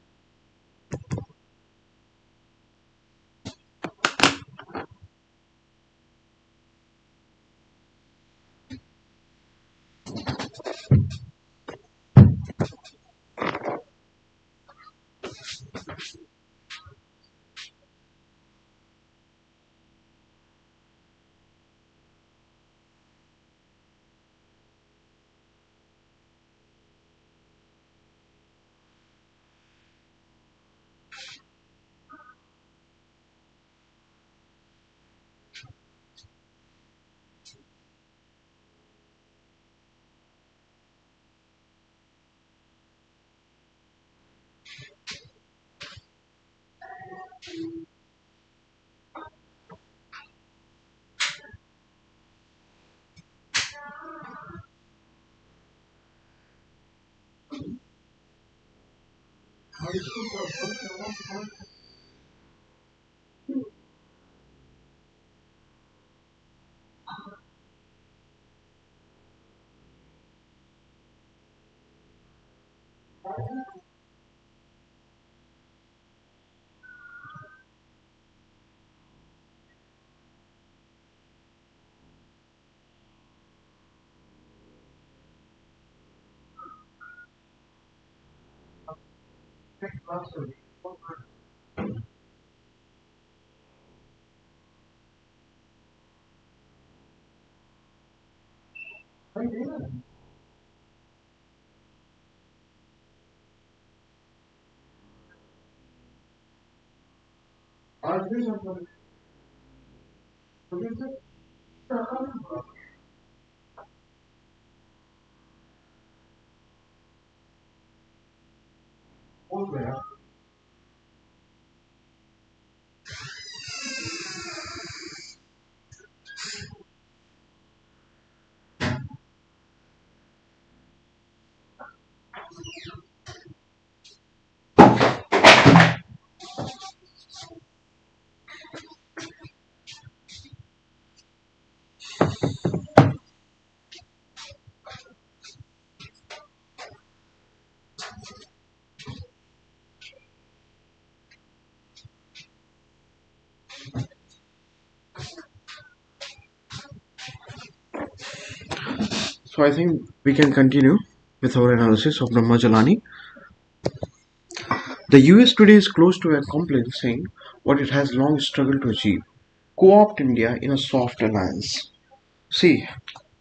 So I think we can continue with our analysis of Brahma Jalani. The US today is close to accomplishing what it has long struggled to achieve: co-opt India in a soft alliance. See,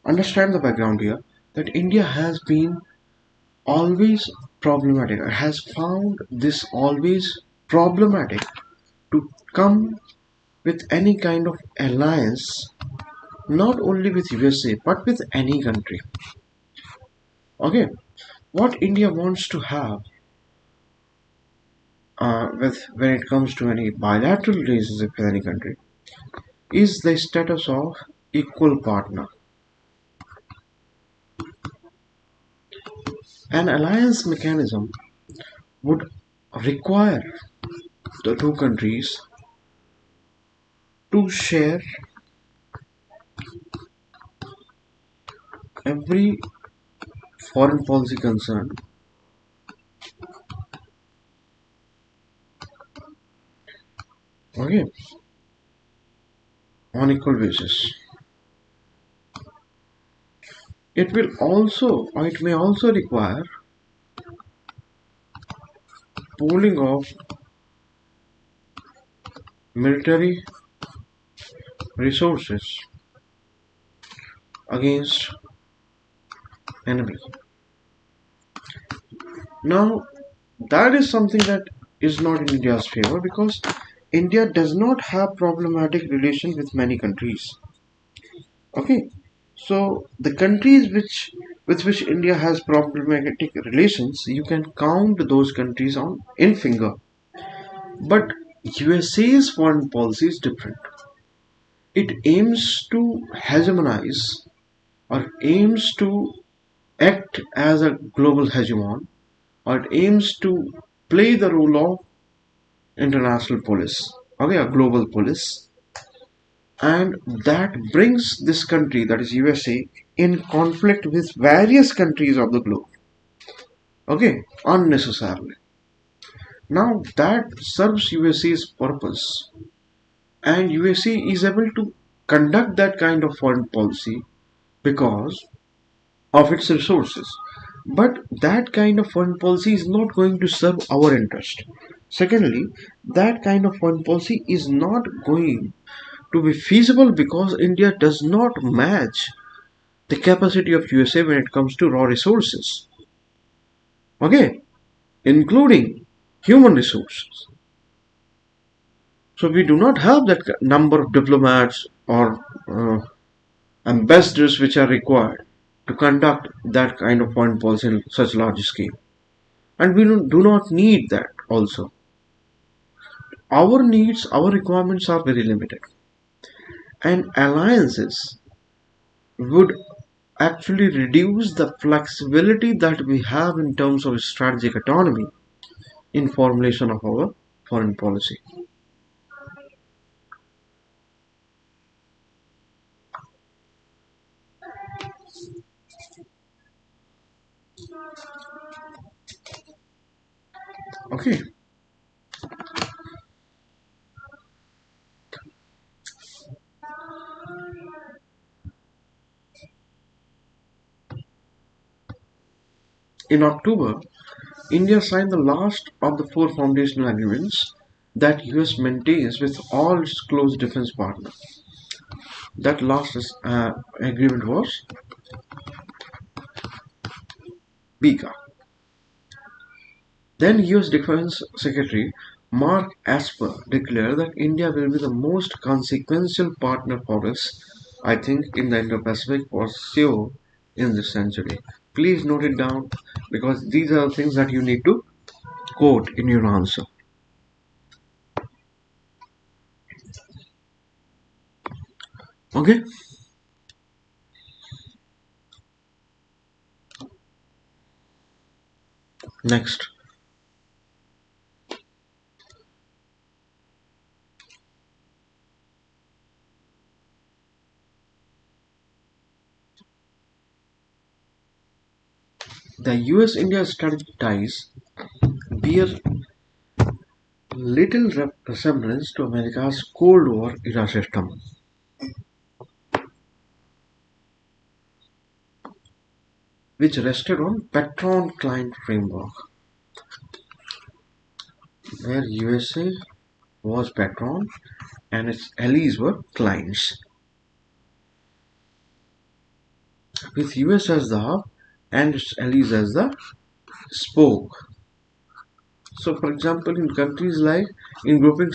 understand the background here, that India has been always problematic, has found this always problematic to come with any kind of alliance, not only with USA but with any country. Okay, what India wants to have with when it comes to any bilateral relationship with any country is the status of equal partner. An alliance mechanism would require the two countries to share every foreign policy concern, okay, on equal basis. It may also require pooling of military resources against enemy. Now, that is something that is not in India's favor, because India does not have problematic relations with many countries. Okay, so the countries with which India has problematic relations, you can count those countries on in finger. But USA's foreign policy is different. It aims to hegemonize, or aims to act as a global hegemon, or it aims to play the role of international police, okay, a global police, and that brings this country, that is USA, in conflict with various countries of the globe, okay, unnecessarily. Now that serves USA's purpose, and USA is able to conduct that kind of foreign policy because of its resources. But that kind of foreign policy is not going to serve our interest. Secondly, that kind of foreign policy is not going to be feasible because India does not match the capacity of USA when it comes to raw resources. Okay, including human resources. So we do not have that number of diplomats or ambassadors which are required to conduct that kind of foreign policy in such large scale. And we do not need that also. Our needs, our requirements are very limited. And alliances would actually reduce the flexibility that we have in terms of strategic autonomy in formulation of our foreign policy. Okay, in October, India signed the last of the four foundational agreements that US maintains with all its close defense partners. That last agreement was BICA. Then US Defense Secretary Mark Esper declared that India will be the most consequential partner for us, I think, in the Indo-Pacific for sure in this century. Please note it down, because these are the things that you need to quote in your answer. Okay? Next. The US-India strategic ties bear little resemblance to America's Cold War era system, which rested on patron-client framework. where USA was patron and its allies were clients, with US as the hub and its allies as the spoke. So, for example, in groupings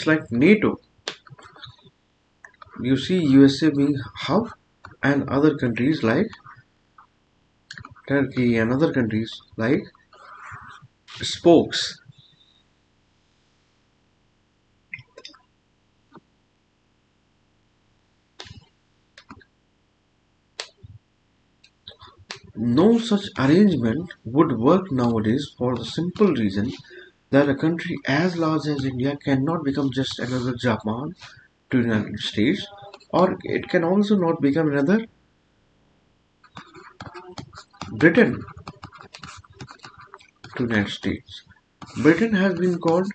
like NATO, you see USA being hub and other countries like Turkey and other countries like spokes. No such arrangement would work nowadays for the simple reason that a country as large as India cannot become just another Japan to the United States, or it can also not become another Britain to the United States. Britain has been called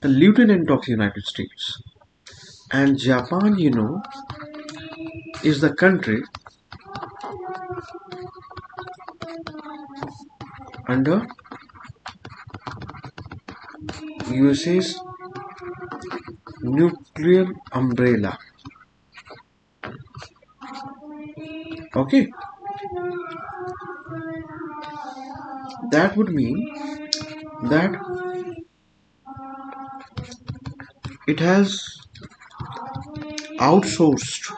the lieutenant of the United States, and Japan, is the country under USA's nuclear umbrella. Okay, that would mean that it has outsourced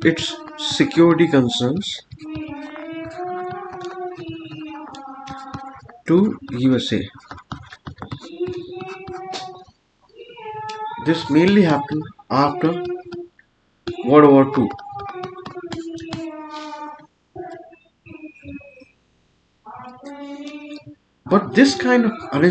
its security concerns to USA. This mainly happened after World War II. But this kind of arrangement